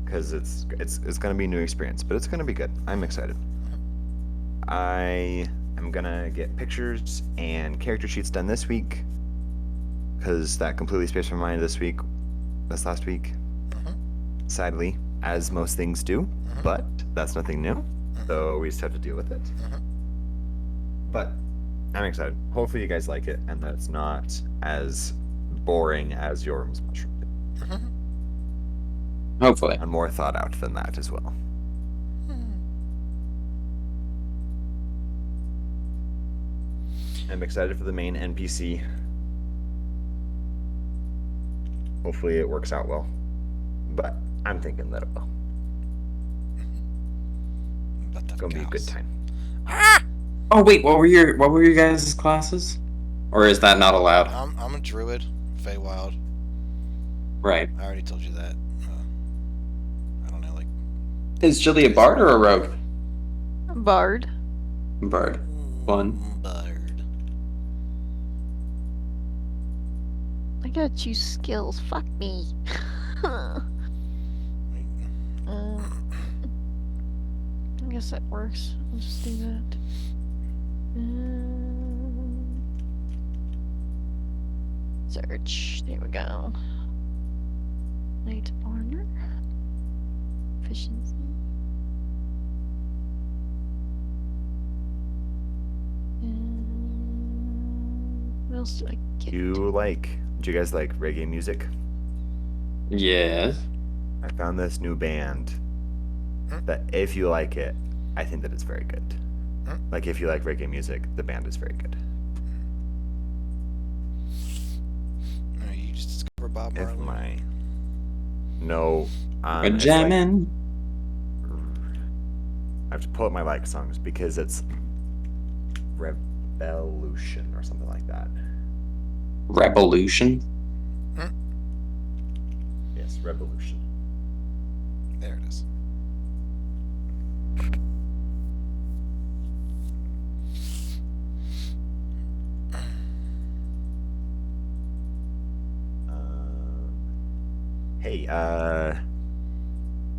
Because it's gonna be a new experience, but it's gonna be good. I'm excited. I am gonna get pictures and character sheets done this week, because that completely spaced my mind this last week. Sadly, as most things do, but that's nothing new, so we just have to deal with it. But I'm excited. Hopefully you guys like it, and that it's not as boring as your room's mushroom. Hopefully. And more thought out than that as well. I'm excited for the main NPC. Hopefully it works out well. But I'm thinking that it will. It's gonna be a good time. Oh wait, what were your guys' classes? Or is that not allowed? I'm a druid, Feywild. Right. I already told you that. I don't know, like. Is Jilly a bard or a rogue? Bard. Bard. Fun. Bard. I gotta choose skills. Fuck me. I guess that works. I'll just do that. Search. There we go. Light armor. Efficiency. What else do I get? Do you guys like reggae music? Yes. I found this new band that if you like it, I think that it's very good. Like if you like reggae music, the band is very good. You just discovered Bob If Marley. No. We're jamming. I have to pull up my like songs because it's Revolution or something like that. Revolution? Yes, Revolution. There it is. Hey,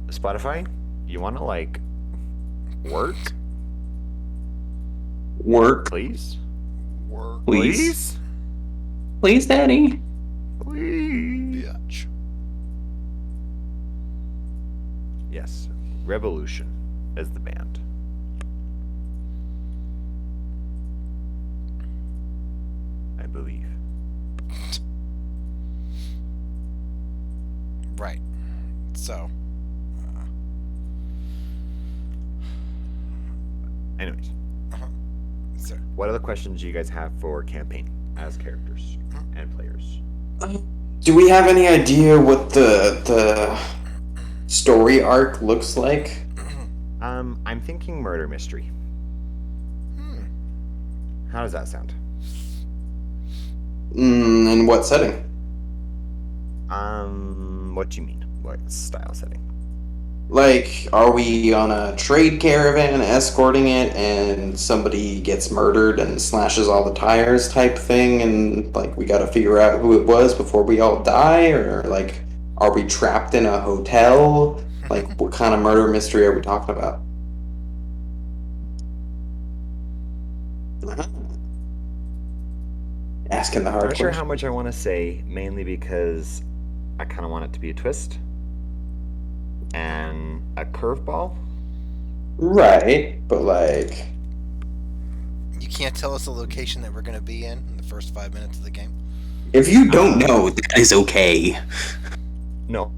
Spotify, you want to work? Work. Please? Work. Please. Please, Daddy. Please. Bitch. Yes, Revolution is the band. I believe. Right. So. Anyways, So. what other questions do you guys have for campaign as characters and players? Do we have any idea what the story arc looks like? I'm thinking murder mystery. How does that sound? In what setting? What do you mean? What style setting? Like, are we on a trade caravan escorting it and somebody gets murdered and slashes all the tires type thing and, like, we gotta figure out who it was before we all die? Or, like, are we trapped in a hotel? Like, what kind of murder mystery are we talking about? Asking the I'm hard not sure question. how much I want to say, mainly because I kind of want it to be a twist and a curveball. Right, but, like... You can't tell us the location that we're going to be in the first 5 minutes of the game? If you don't know, that is okay. No,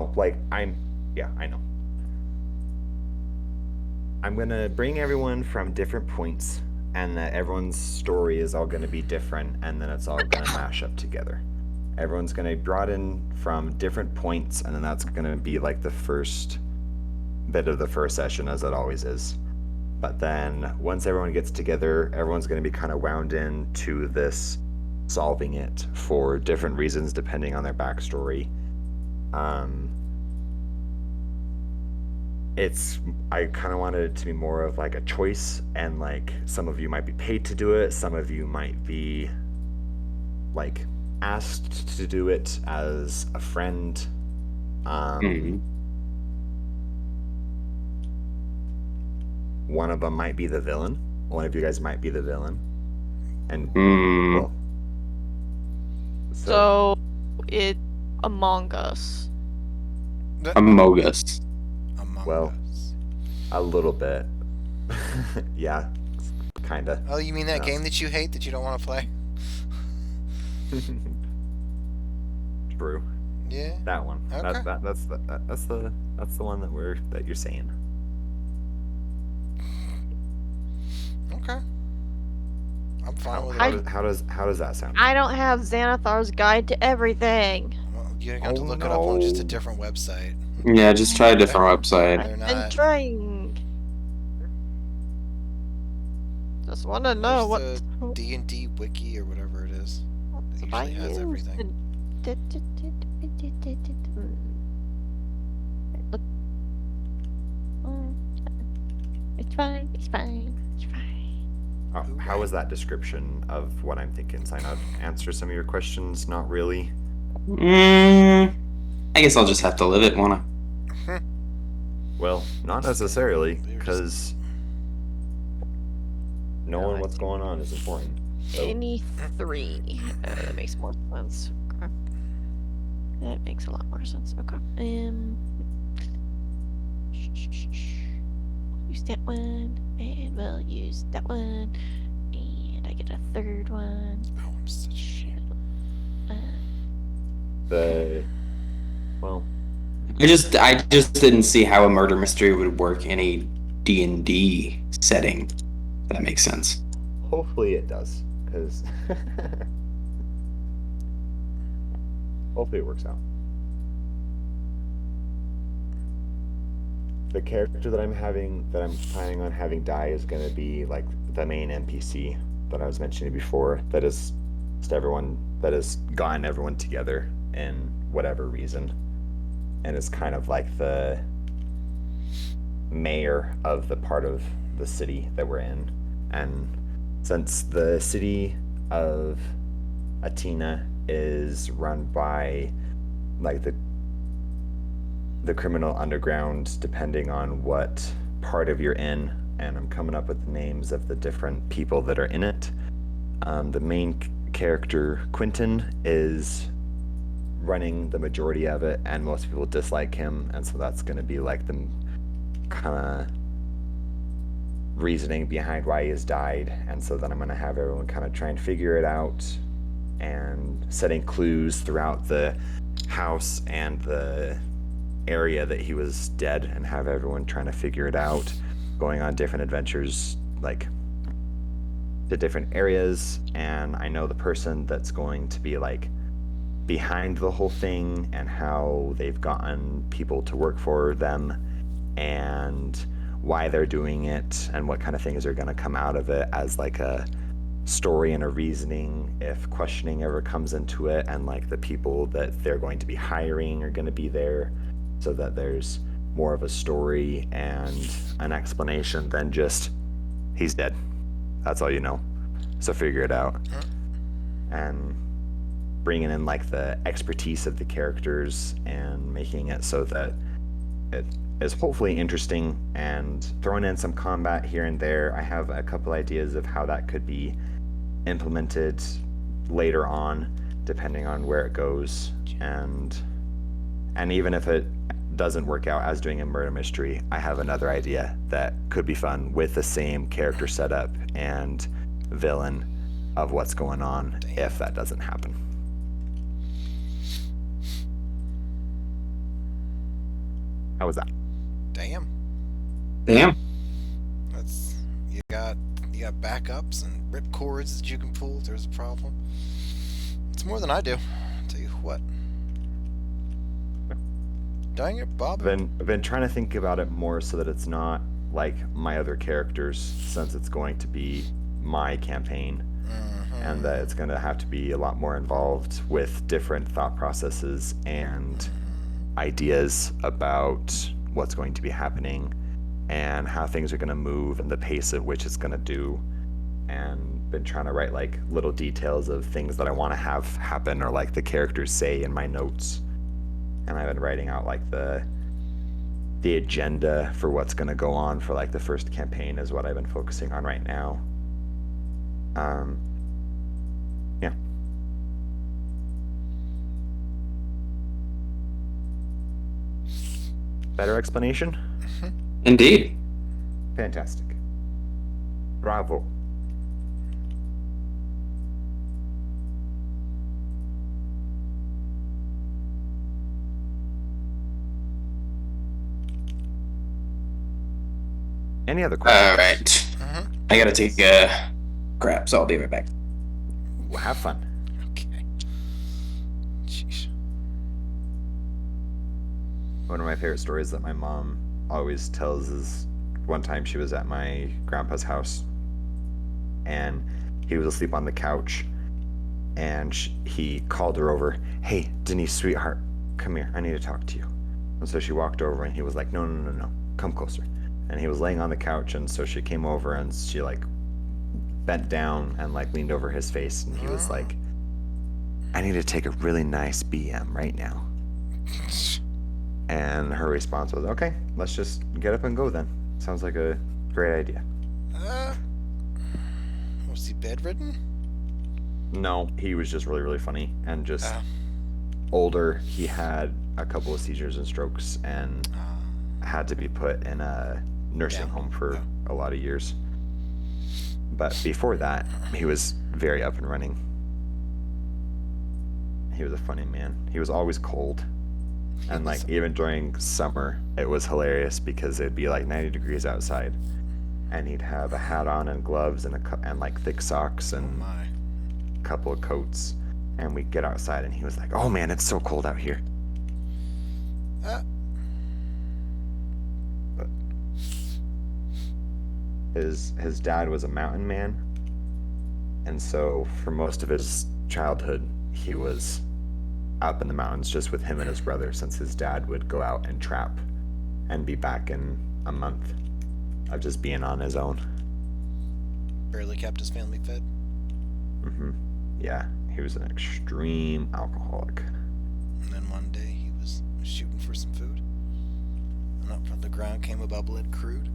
I know. I'm gonna bring everyone from different points, and that everyone's story is all gonna be different, and then it's all gonna mash up together. Everyone's gonna be brought in from different points, and then that's gonna be like the first bit of the first session, as it always is. But then once everyone gets together, everyone's gonna be kind of wound into this solving it for different reasons depending on their backstory. I kind of wanted it to be more of like a choice, and like some of you might be paid to do it, some of you might be like asked to do it as a friend. One of them might be the villain. One of you guys might be the villain, and well, So it Among Us. Among Us. Among Well, Us. a little bit. Yeah. kinda. Oh, you mean that No. game that you hate that you don't want to play? True. Yeah. That one. Okay. That's the one that you're saying. Okay. I'm fine with How it. how does that sound? I don't have Xanathar's Guide to Everything. Well, you're going to Oh, look it up on just a no. different website. Yeah, just try a different website. They're I've been not. trying. Just want to know what. There's the D&D wiki or whatever it is. It usually has everything. Look. It's fine. It's fine. It's fine. How was that description of what I'm thinking? Sign up, answer some of your questions. Not really. I guess I'll just have to live it, won't I? Well, not necessarily, because knowing what's going on is important. So, Any three. That makes more sense. Okay. That makes a lot more sense. Okay. Use that one, and we'll use that one, and I get a third one. Oh, I'm such a shit. well, I just didn't see how a murder mystery would work in a D&D setting. If that makes sense. hopefully it does, because hopefully it works out. The character that I'm planning on having die is going to be like the main NPC that I was mentioning before. That is just everyone that has gotten everyone together in whatever reason, and is kind of like the mayor of the part of the city that we're in. And since the city of Atina is run by like the criminal underground, depending on what part of you're in, and I'm coming up with the names of the different people that are in it. The main character, Quentin, is running the majority of it, and most people dislike him, and so that's going to be like the kind of reasoning behind why he has died. And so then I'm going to have everyone kind of try and figure it out, and setting clues throughout the house and the area that he was dead, and have everyone trying to figure it out, going on different adventures, like to different areas. And I know the person that's going to be like behind the whole thing, and how they've gotten people to work for them, and why they're doing it, and what kind of things are going to come out of it as like a story and a reasoning if questioning ever comes into it, and like the people that they're going to be hiring are going to be there, so that there's more of a story and an explanation than just he's dead. That's all you know. So figure it out. And bringing in like the expertise of the characters and making it so that it is hopefully interesting, and throwing in some combat here and there. I have a couple ideas of how that could be implemented later on, depending on where it goes. And even if it doesn't work out as doing a murder mystery, I have another idea that could be fun with the same character setup and villain of what's going on. Damn. If that doesn't happen. How was that? Damn. That's you got backups and rip cords that you can pull if there's a problem. It's more than I do. I'll tell you what. Dang it, Bob. I've been trying to think about it more so that it's not like my other characters, since it's going to be my campaign, and that it's going to have to be a lot more involved with different thought processes and ideas about what's going to be happening and how things are going to move and the pace at which it's going to do. And been trying to write like little details of things that I want to have happen, or like the characters say in my notes. And I've been writing out like the agenda for what's going to go on for like the first campaign is what I've been focusing on right now. Yeah. Better explanation? Indeed. Fantastic. Bravo. Any other questions? All right. I gotta take a crap, so I'll be right back. Well, have fun. Okay. Sheesh. One of my favorite stories that my mom always tells is one time she was at my grandpa's house and he was asleep on the couch and he called her over. Hey, Denise, sweetheart, come here. I need to talk to you. And so she walked over and he was like, no, come closer. And he was laying on the couch, and so she came over and she like bent down and like leaned over his face, and he was like, I need to take a really nice BM right now. And her response was, okay, let's just get up and go then. Sounds like a great idea. Was he bedridden? No, he was just really, really funny and just older. He had a couple of seizures and strokes and had to be put in a nursing home for a lot of years. But before that, he was very up and running. He was a funny man. He was always cold. And like even during summer, it was hilarious because it'd be like 90 degrees outside, and he'd have a hat on and gloves and like thick socks and a couple of coats. And we'd get outside, and he was like, "Oh man, it's so cold out here." But his dad was a mountain man, and so for most of his childhood, he was up in the mountains just with him and his brother, since his dad would go out and trap and be back in a month of just being on his own. Barely kept his family fed. Yeah, he was an extreme alcoholic. And then one day he was shooting for some food, and up from the ground came a bubbling crude.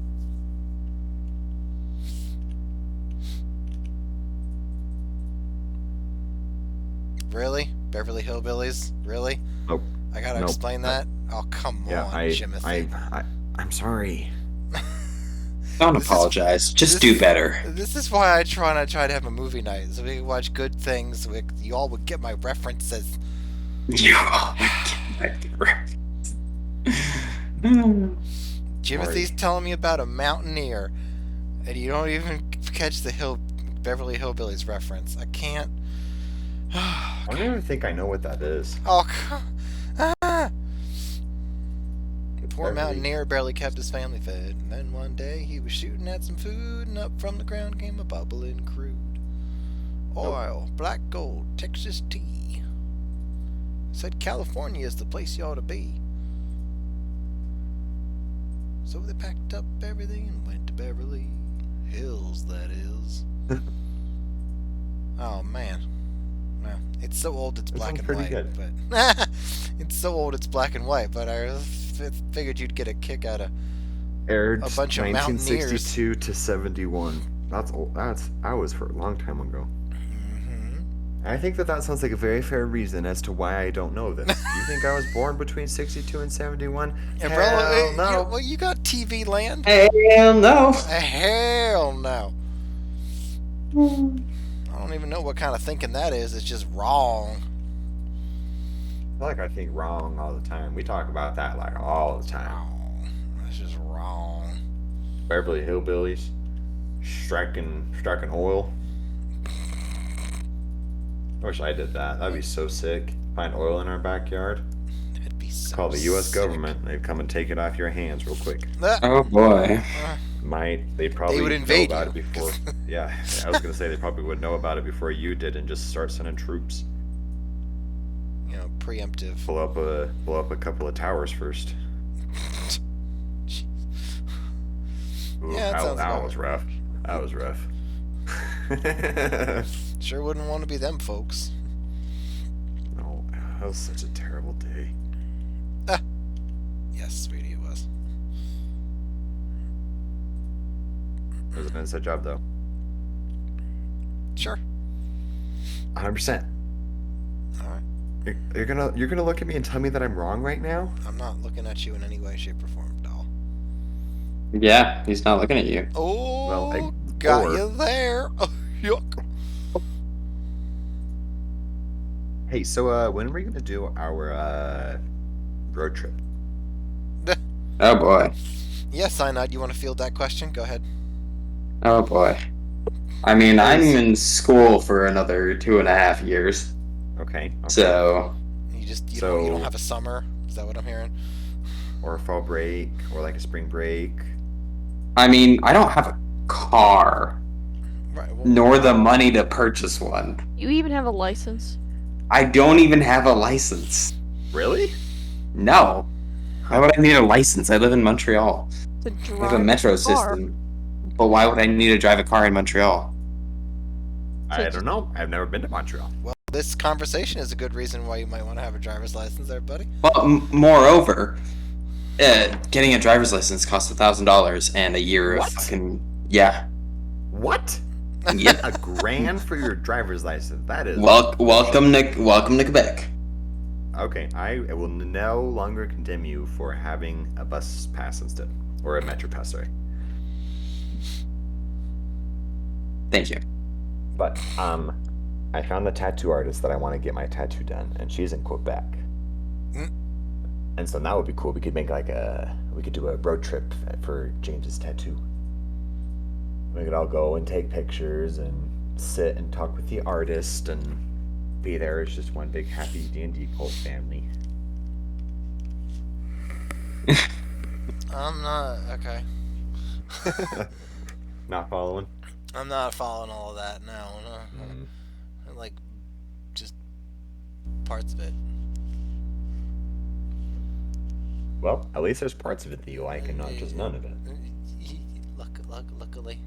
Really? Beverly Hillbillies? Really? Nope. I gotta explain that? Oh, come on, Jimothy. I'm sorry. Don't apologize. Just do better. This is why I try to have a movie night, so we can watch good things. You all would get my references. You all would get my references. Jimothy's telling me about a mountaineer, and you don't even catch the Beverly Hillbillies reference. I can't. I don't even think I know what that is. Oh, poor mountaineer barely kept his family fed, and then one day he was shooting at some food, and up from the ground came a bubbling crude. Oil, black gold, Texas tea. Said California is the place you ought to be. So they packed up everything and went to Beverly Hills, that is. Oh, man. Well, it's so old it's black and white. Good. But it's so old it's black and white, but I figured you'd get a kick out of Aired a bunch of 1962 to 71. That's old. I was for a long time ago. I think that sounds like a very fair reason as to why I don't know this. You think I was born between 62 and 71? Hell no. Well, you got TV land. Hell no. Hell no. I don't even know what kind of thinking that is. It's just wrong. I feel like I think wrong all the time. We talk about that like all the time. Oh, that's just wrong. Beverly Hillbillies, striking oil. I wish I did that. That'd be so sick. Find oil in our backyard. That'd be so Call the U.S. sick. government. They'd come and take it off your hands real quick. Oh boy. They'd probably would invade know about you. it before. Yeah, I was gonna say they probably would know about it before you did and just start sending troops. You know, preemptive. Blow up a couple of towers first. Ooh, Yeah, that sounds that about was rough. That was rough. Sure wouldn't want to be them folks. No, that was such a terrible day. Yes, sweetie, it was. It was an inside job though. Sure. 100%. All right. You're gonna look at me and tell me that I'm wrong right now? I'm not looking at you in any way, shape, or form, doll. Yeah, he's not looking at you. Oh, Well, got you there. Oh, yuck. Hey, so when are we gonna do our road trip? Oh boy. Yeah, Cyanide, you want to field that question? Go ahead. Oh boy. I mean, I'm Because- in school for another 2.5 years, Okay. so You So- don't have a summer. Is that what I'm hearing? Or a fall break, or like a spring break. I mean, I don't have a car, Right. Well, nor the money to purchase one. You even have a license? I don't even have a license. Really? No. Why would I need a license? I live in Montreal. To I drive have a metro car. system. But why would I need to drive a car in Montreal? I don't know. I've never been to Montreal. well, this conversation is a good reason why you might want to have a driver's license, there, buddy. Well, moreover, getting a driver's license costs $1,000 and a year What? of fucking yeah. What? Yeah. $1,000 for your driver's license? That is. Welcome to Quebec. Okay, I will no longer condemn you for having a bus pass instead, or a metro pass. Sorry. Thank you. But I found the tattoo artist that I want to get my tattoo done, and she's in Quebec. Mm. And so that would be cool. We could make we could do a road trip for James's tattoo. We could all go and take pictures and sit and talk with the artist and be there as just one big happy D&D cult family. I'm not okay. Not following? I'm not following all of that. No. I like just parts of it. Well, at least there's parts of it that you like and not just none of it. Luckily.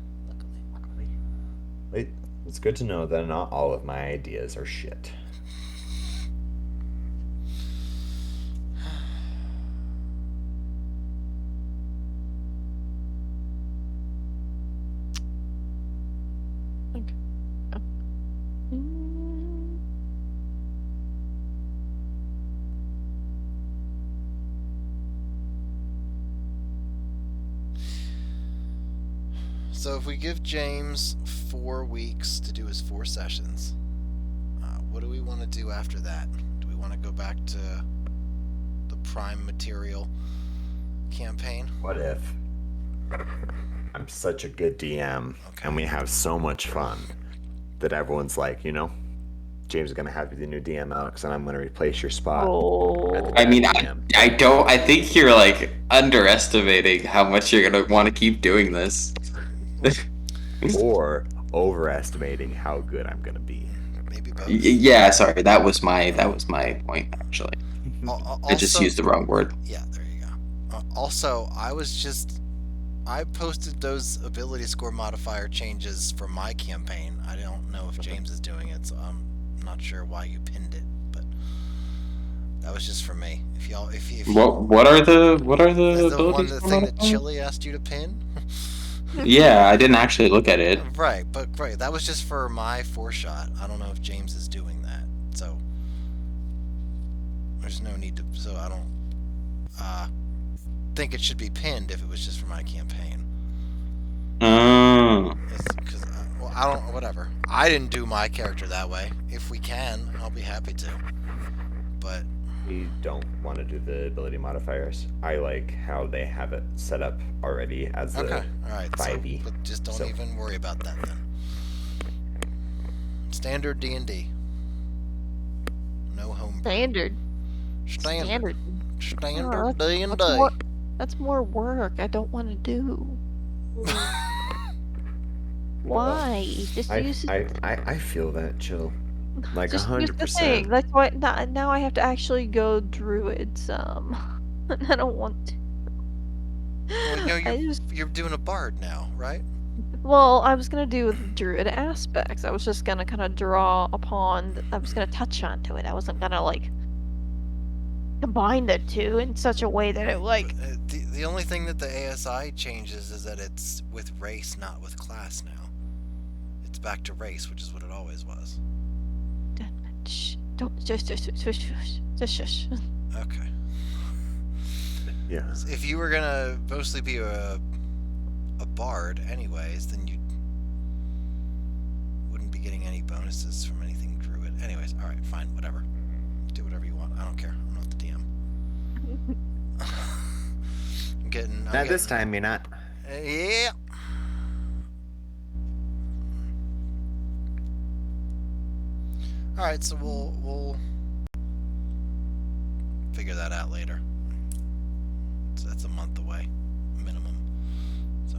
It's good to know that not all of my ideas are shit. So if we give James 4 weeks to do his 4 sessions, what do we want to do after that? Do we want to go back to the prime material campaign? What if I'm such a good DM and we have so much fun that everyone's like, James is gonna have you the new DM, Alex, and I'm gonna replace your spot. Oh. I mean, DM. I think you're like underestimating how much you're gonna want to keep doing this. Or overestimating how good I'm gonna be. Maybe both. Yeah, sorry, that was my point actually. I just used the wrong word. Yeah, there you go. Also, I posted those ability score modifier changes for my campaign. I don't know if James is doing it, so I'm not sure why you pinned it, but that was just for me. If What are the is the one abilities? the thing that Chili asked you to pin? Yeah, I didn't actually look at it. Right, that was just for my 4-shot. I don't know if James is doing that, so there's no need to. So I don't think it should be pinned if it was just for my campaign. Because I don't. Whatever. I didn't do my character that way. If we can, I'll be happy to. But We don't want to do the ability modifiers. I like how they have it set up already as okay, a all right. 5e. So, but just don't So- even worry about that then. Standard D&D. No home. Standard. Standard Oh, D&D. That's more work I don't want to do. Why? Just use it. I feel that, chill. Like Just use the thing. 100%. That's why now I have to actually go druid some. I don't want to. Well, I just, you're doing a bard now, right? well, I was gonna do with druid aspects. I was just gonna kind of draw upon. I was gonna touch onto it. I wasn't gonna like combine the two in such a way that it like. The only thing that the ASI changes is that it's with race, not with class now. It's back to race, which is what it always was. Shh, don't just shush. Okay. Yeah. If you were gonna mostly be a bard anyways, then you wouldn't be getting any bonuses from anything druid. Anyways, alright, fine, whatever. Do whatever you want. I don't care. I'm not the DM. getting. Not this time, you're not. Yeah. All right, so we'll figure that out later. So that's a month away, minimum. So.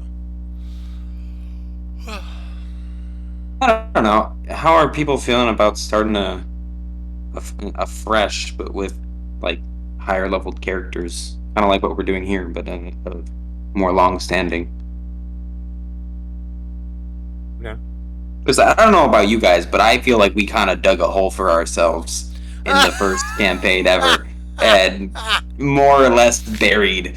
I don't know. How are people feeling about starting a fresh, but with like higher leveled characters? Kind of like what we're doing here, but more long standing. Yeah. Because I don't know about you guys, but I feel like we kind of dug a hole for ourselves in the first campaign ever, and more or less buried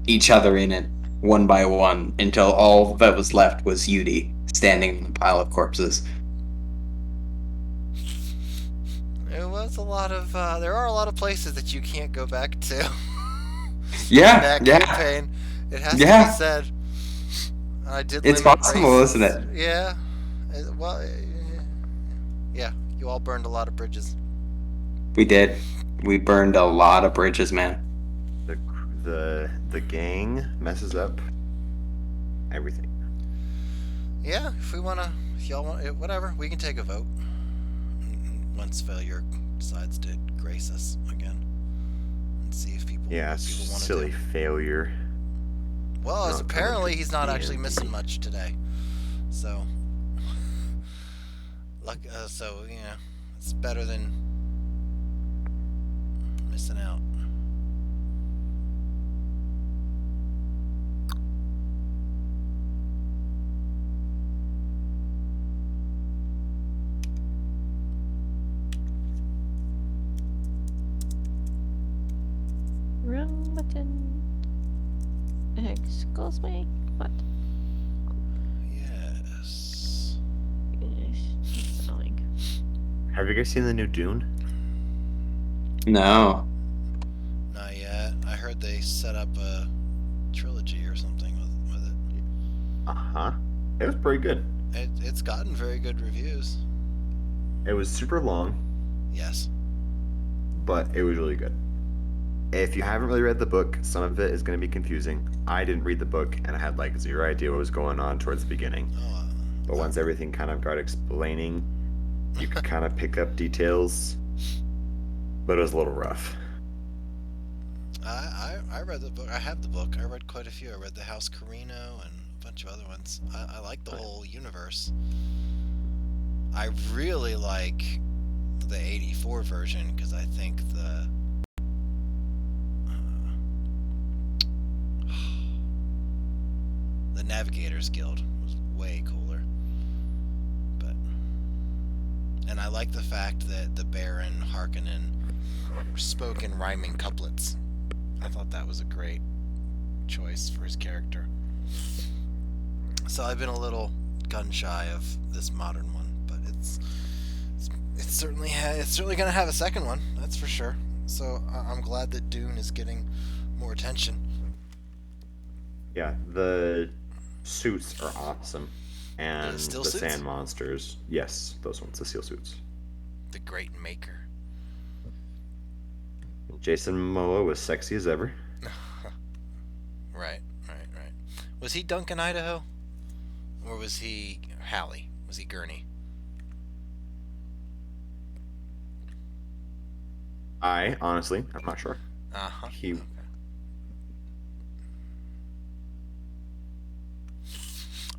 each other in it one by one until all that was left was Yudi standing in a pile of corpses. It was a lot of. There are a lot of places that you can't go back to. Yeah, in that yeah. campaign, it has to Yeah. be said. I did. It's limit possible, races. isn't it? Yeah. Well, yeah. You all burned a lot of bridges. We did. We burned a lot of bridges, man. The gang messes up everything. Yeah. If y'all want, whatever, we can take a vote. Once failure decides to grace us again, and see if people. Yeah, people want silly to. failure. Well, as Not apparently coming to he's not actually D&D. missing much today. So, so yeah, it's better than missing out. Wrong button. Excuse me. What? Yes. It's annoying. Have you guys seen the new Dune? No. Not yet. I heard they set up a trilogy or something with it. Uh-huh. It was pretty good. It's gotten very good reviews. It was super long, Yes. but it was really good. If you haven't really read the book, some of it is going to be confusing. I didn't read the book, and I had like zero idea what was going on towards the beginning. Oh, But once everything kind of got explaining, you could kind of pick up details. But it was a little rough. I read the book. I have the book. I read quite a few. I read The House Carino and a bunch of other ones. I like the whole universe. I really like the 84 version because I think the Navigators Guild was way cooler. And I like the fact that the Baron Harkonnen spoke in rhyming couplets. I thought that was a great choice for his character. So I've been a little gun shy of this modern one, but it's certainly going to have a second one. That's for sure. So I'm glad that Dune is getting more attention. Yeah, the suits are awesome. And steel the suits? sand monsters. Yes, those ones, the seal suits. The Great Maker. Jason Momoa was sexy as ever. Right. Was he Duncan, Idaho? Or was he Hallie? Was he Gurney? I'm not sure. Uh-huh. He... Okay.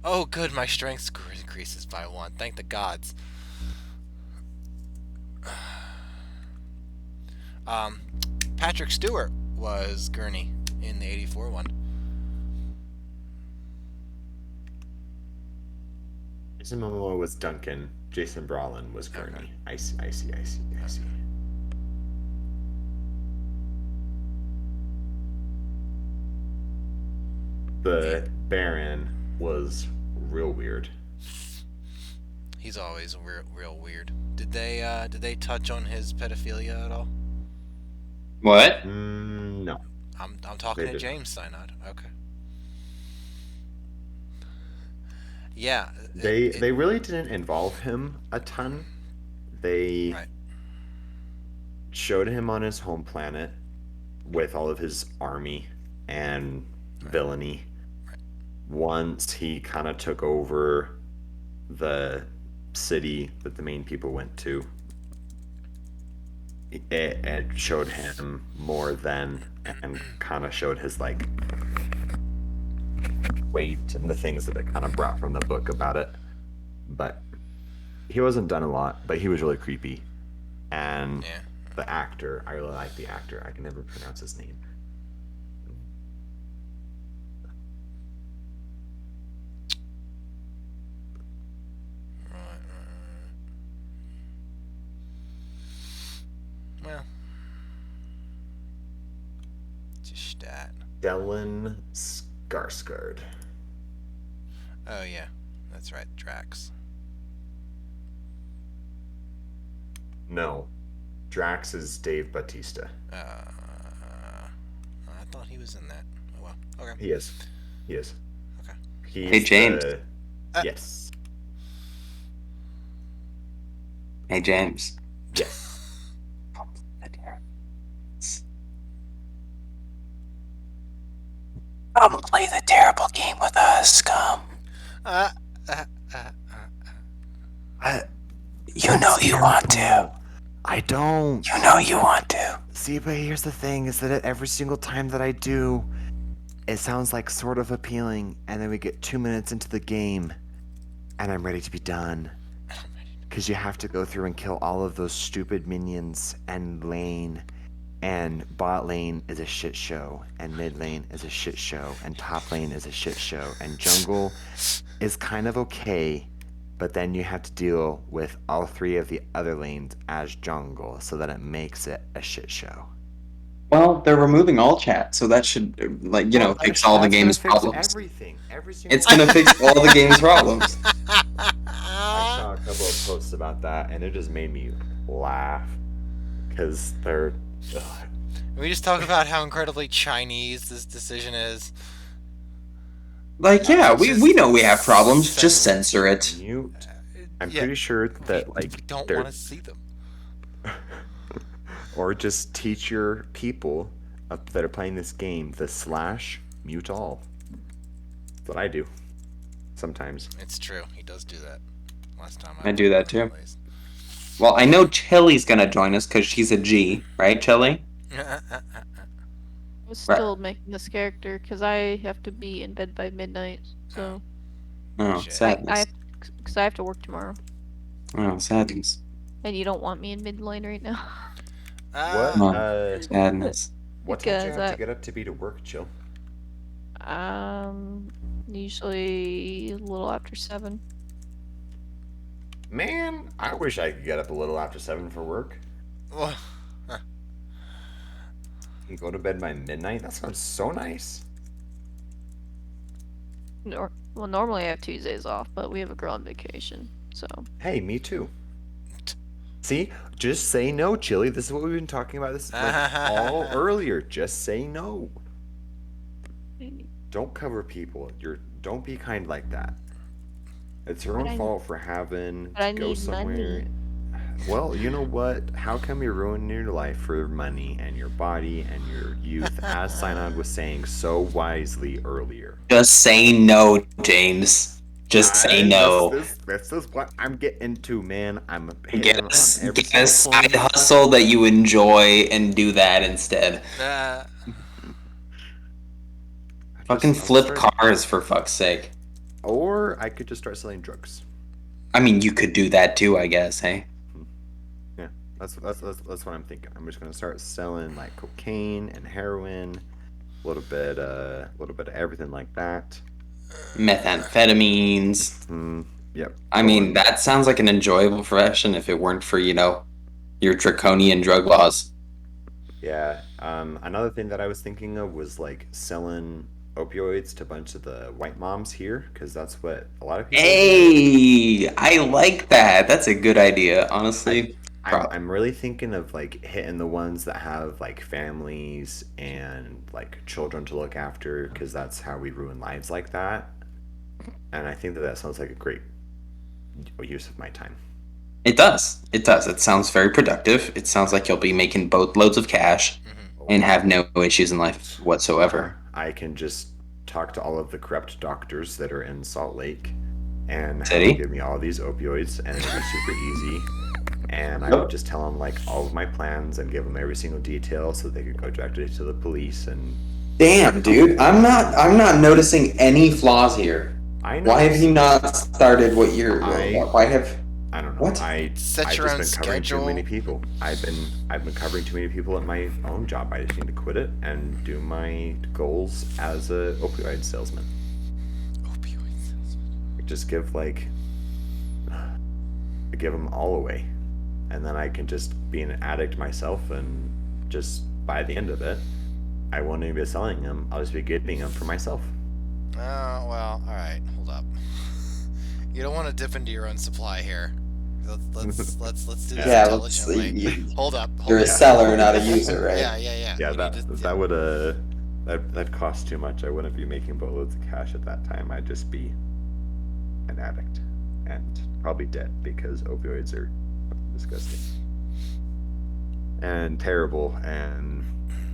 Oh, good. My strength score increases by 1. Thank the gods. Patrick Stewart was Gurney in the 84 one. Jason Momoa was Duncan. Jason Brolin was Gurney. Okay. I see. The Baron was real weird. He's always real weird. Did they touch on his pedophilia at all? What? No. I'm talking They to did James Synod. Okay. Yeah. They really didn't involve him a ton. They Right. showed him on his home planet with all of his army, and villainy. Right. Once he kind of took over the city that the main people went to, it showed him more than, and kind of showed his like weight and the things that it kind of brought from the book about it. But he wasn't done a lot, but he was really creepy. And Yeah. the actor, I really like the actor. I can never pronounce his name. Well, just that. Stellan Skarsgård. Oh yeah, that's right, Drax. No, Drax is Dave Bautista. I thought he was in that. Oh well. Okay. He is. Okay. He's Hey, James. Yes. Hey, James. Yes. Come play the terrible game with us, scum. You know you want to. I don't. You know you want to. See, but here's the thing: is that every single time that I do, it sounds like sort of appealing, and then we get 2 minutes into the game, and I'm ready to be done. Because you have to go through and kill all of those stupid minions, and lane, and bot lane is a shit show, and mid lane is a shit show, and top lane is a shit show, and jungle is kind of okay, but then you have to deal with all 3 of the other lanes as jungle, so that it makes it a shit show. Well, they're removing all chat, so that should, fix all the game's problems. Everything. Every single It's gonna fix all the game's problems. I saw a couple of posts about that, and it just made me laugh. Because they're... Ugh. We just talk about how incredibly Chinese this decision is. Like, yeah, we know we have problems. Just censor it. Mute. I'm Yeah, pretty sure that, like... we don't they're- want to see them. Or just teach your people that are playing this game the / mute all. That's what I do. Sometimes. It's true. He does do that. Last time I do that too. plays. Well, I know Chili's gonna join us because she's a G, right, Chili? I was still making this character because I have to be in bed by midnight. So Oh, Shit. sadness. because I have to work tomorrow, Oh, sadness. and you don't want me in mid lane right now. What? Oh. Sadness. What time do you Because have to get up to be to work, Chill? Usually a little after 7. Man, I wish I could get up a little after 7 for work. Well, And go to bed by midnight? That sounds so nice. Well, normally I have Tuesdays off, but we have a girl on vacation, so. Hey, me too. See? Just say no, Chili. This is what we've been talking about this all earlier. Just say no. Don't cover people. Don't be kind like that. It's your But own I- fault for having but I to go need somewhere. money. Well, you know what? How come you're ruining your life for money and your body and your youth, as Synod was saying so wisely earlier? Just say no, James. Just say no. This is what I'm getting to, man. I'm hitting Get on a, every get a single side point. hustle that you enjoy and do that instead. Fucking flip cars, for fuck's sake. Or I could just start selling drugs. I mean, you could do that too, I guess, hey? Yeah, that's what I'm thinking. I'm just gonna start selling like cocaine and heroin, a little bit of everything like that. Methamphetamines. Yep. I mean, that sounds like an enjoyable profession if it weren't for, your draconian drug laws. Yeah. Another thing that I was thinking of was like selling opioids to a bunch of the white moms here, because that's what a lot of people. Hey, I like that. That's a good idea, honestly. I'm really thinking of like hitting the ones that have like families and like children to look after, because that's how we ruin lives like that. And I think that sounds like a great use of my time. It does. It does. It sounds very productive. It sounds like you'll be making boatloads of cash and have no issues in life whatsoever. I can just talk to all of the corrupt doctors that are in Salt Lake and have City? them give me all these opioids, and it would be super easy. And I would just tell them like all of my plans and give them every single detail so they could go directly to the police. And Damn, dude, I'm not noticing any flaws here. I know. Why have you not started what you're? Why have? I don't know. What? I've Set your just own been covering too schedule. many people. I've been covering too many people at my own job. I just need to quit it and do my goals as a opioid salesman. Opioid salesman. Just give them all away, and then I can just be an addict myself, and just by the end of it, I won't even be selling them. I'll just be getting them for myself. Oh, well, all right. Hold up. You don't want to dip into your own supply here. Let's do this Yeah, intelligently. Hold up. You're a up. seller, not a user, right? Yeah. Yeah, that costs too much. I wouldn't be making boatloads of cash at that time. I'd just be an addict and probably dead, because opioids are disgusting and terrible and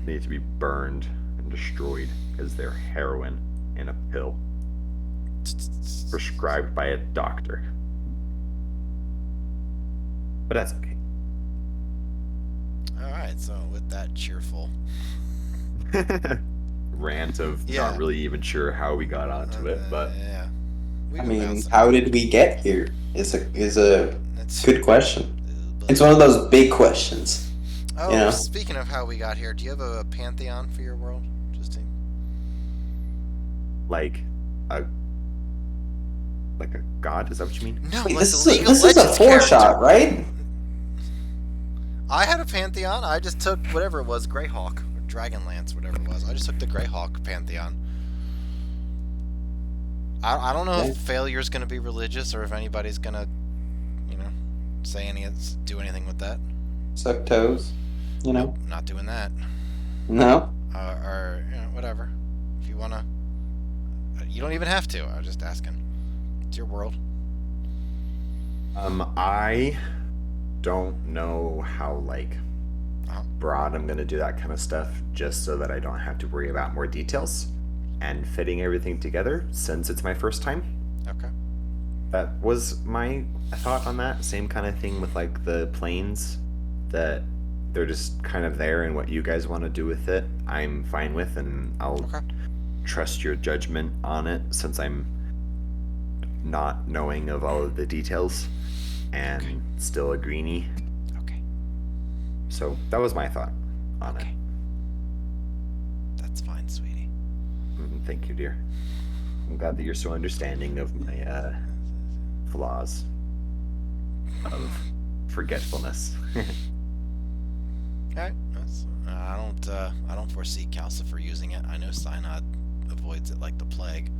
need to be burned and destroyed because they're heroin in a pill prescribed by a doctor. But that's okay. All right. So with that cheerful rant of Yeah. not really even sure how we got onto it, but yeah. I mean, how did we get here? Is a That's good question. It's one of those big questions. Oh, you know? Speaking of how we got here, do you have a pantheon for your world? Just to... like a god, is that what you mean? No, Wait, like this a is League a, of this is a Legends four character. shot, right? I had a pantheon. I just took whatever it was, Greyhawk or Dragonlance, whatever it was. I just took the Greyhawk pantheon. I don't know if Failure's going to be religious or if anybody's going to, do anything with that. Suck toes, you know? Nope, not doing that. No? Or whatever. If you want to. You don't even have to. I was just asking. It's your world. I don't know how broad I'm gonna do that kind of stuff, just so that I don't have to worry about more details and fitting everything together, since it's my first time. Okay. That was my thought on that. Same kind of thing with the planes, that they're just kind of there, and what you guys want to do with it, I'm fine with, and I'll trust your judgment on it, since I'm not knowing of all of the details and still a greenie. Okay. So that was my thought on it. That's fine, sweetie. Thank you, dear. I'm glad that you're so understanding of my flaws of forgetfulness. Alright. I don't foresee Calcifer using it. I know Synod avoids it like the plague.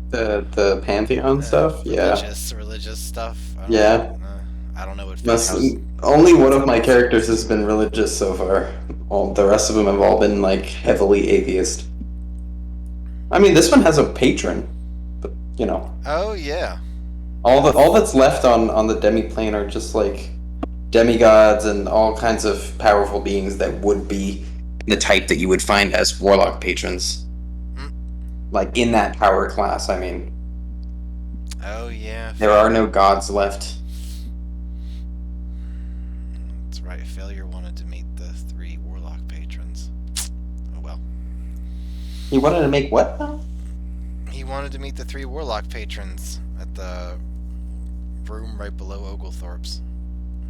The pantheon stuff? Yeah. Religious stuff. I don't know what Only one of my characters has been religious so far. All the rest of them have all been heavily atheist. I mean, this one has a patron, but Oh yeah. all that's left on the demi-plane are just demigods and all kinds of powerful beings that would be the type that you would find as warlock patrons. In that power class, I mean. Oh yeah. There are no gods left. That's right. Failure wanted to meet the 3 warlock patrons. Oh well. He wanted to make what now? He wanted to meet the 3 warlock patrons at the room right below Oglethorpe's.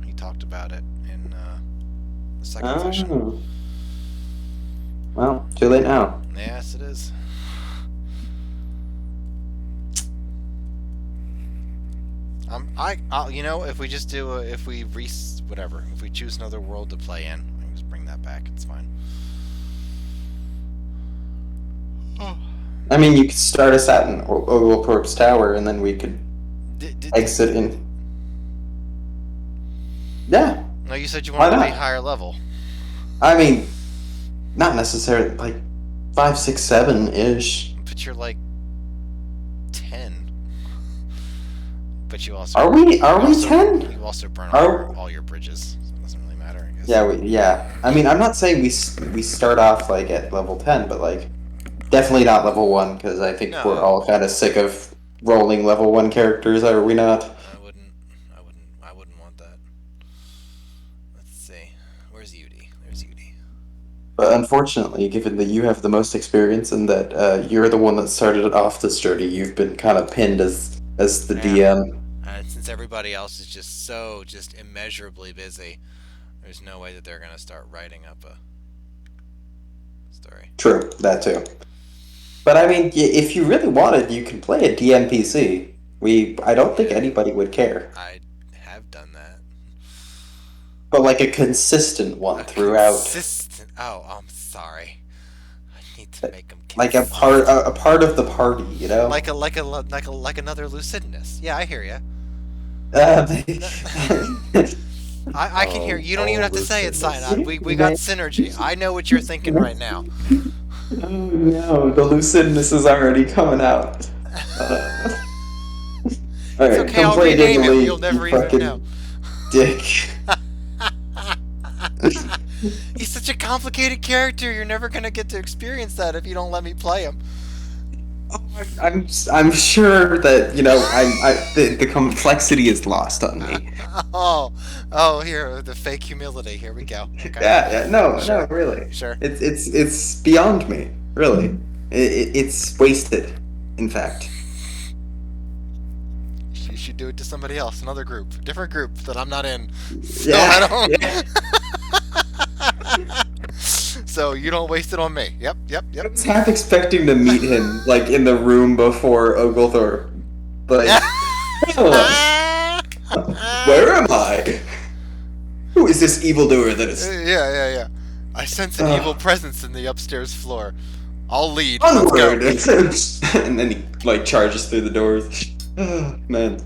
He talked about it in the second session. Well, too late now. Yes, it is. If we just do if we choose another world to play in, I can just bring that back. It's fine. I mean, you could start us at an Ogelthorpe's tower, and then we could exit in. Yeah. No, you said you wanted to be higher level. I mean, not necessarily 5, 6, 7-ish. But you're 10. But you also are we 10? You also burn all your bridges, so it doesn't really matter, I guess. Yeah, I mean, I'm not saying we start off at level 10, but Definitely not level 1, because I think No. we're all kind of sick of rolling level 1 characters, are we not? I wouldn't want that. Let's see. Where's Yudi? There's Yudi. But unfortunately, given that you have the most experience and that you're the one that started off this journey, you've been kind of pinned as the Yeah. DM. Since everybody else is just immeasurably busy, there's no way that they're gonna start writing up a story. True, that too. But I mean, if you really wanted, you can play a DMPC. I don't think anybody would care. I have done that. But like a consistent one throughout. Consistent. Oh, I'm sorry. I need to make them like a part of the party, you know. like another lucidness. Yeah, I hear you. I can hear. You don't even have to say it, Cyanide. We got synergy. I know what you're thinking right now. Oh no, the lucidness is already coming out. It's okay. I'll rename him. You'll never even know. Dick. He's such a complicated character. You're never gonna get to experience that if you don't let me play him. I'm sure that the complexity is lost on me. Here the fake humility. Here we go. Okay. Yeah, no, Sure. no, really. Sure. It's beyond me, really. It's wasted, in fact. You should do it to somebody else, another group, different group that I'm not in. So Yeah. I don't. So you don't waste it on me. Yep. I was half expecting to meet him, like, in the room before Ogelthorpe. Like, where am I? Who is this evildoer that is... Yeah. I sense an evil presence in the upstairs floor. I'll lead. Onward! Let's go. And then he, like, charges through the doors. Oh, man.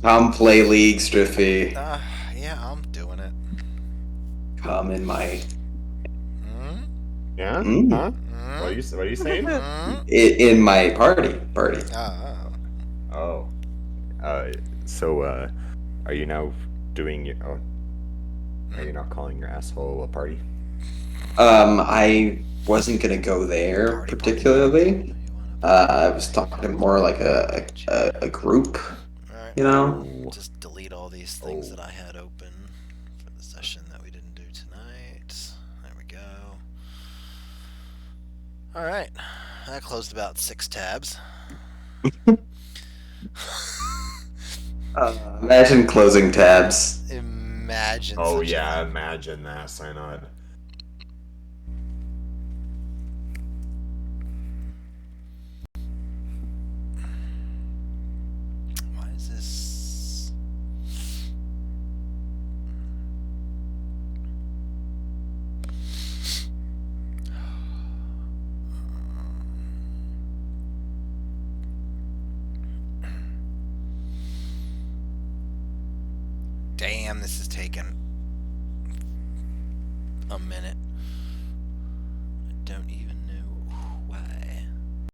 Come play League, Striffy. Yeah, I'm doing it. Come in my... Yeah? Mm. Huh? What are you saying? In my party. Oh. So, are you now doing your... Oh, are you not calling your asshole a party? I wasn't gonna go there particularly. I was talking more like a group, Alright. you know? Just delete all these things that I had open for the session that we didn't do tonight. There we go. Alright. That closed about 6 tabs. Imagine closing tabs. Imagine. Oh such a yeah, thing. imagine that, Synod. Why is this? Damn, this is taking a minute.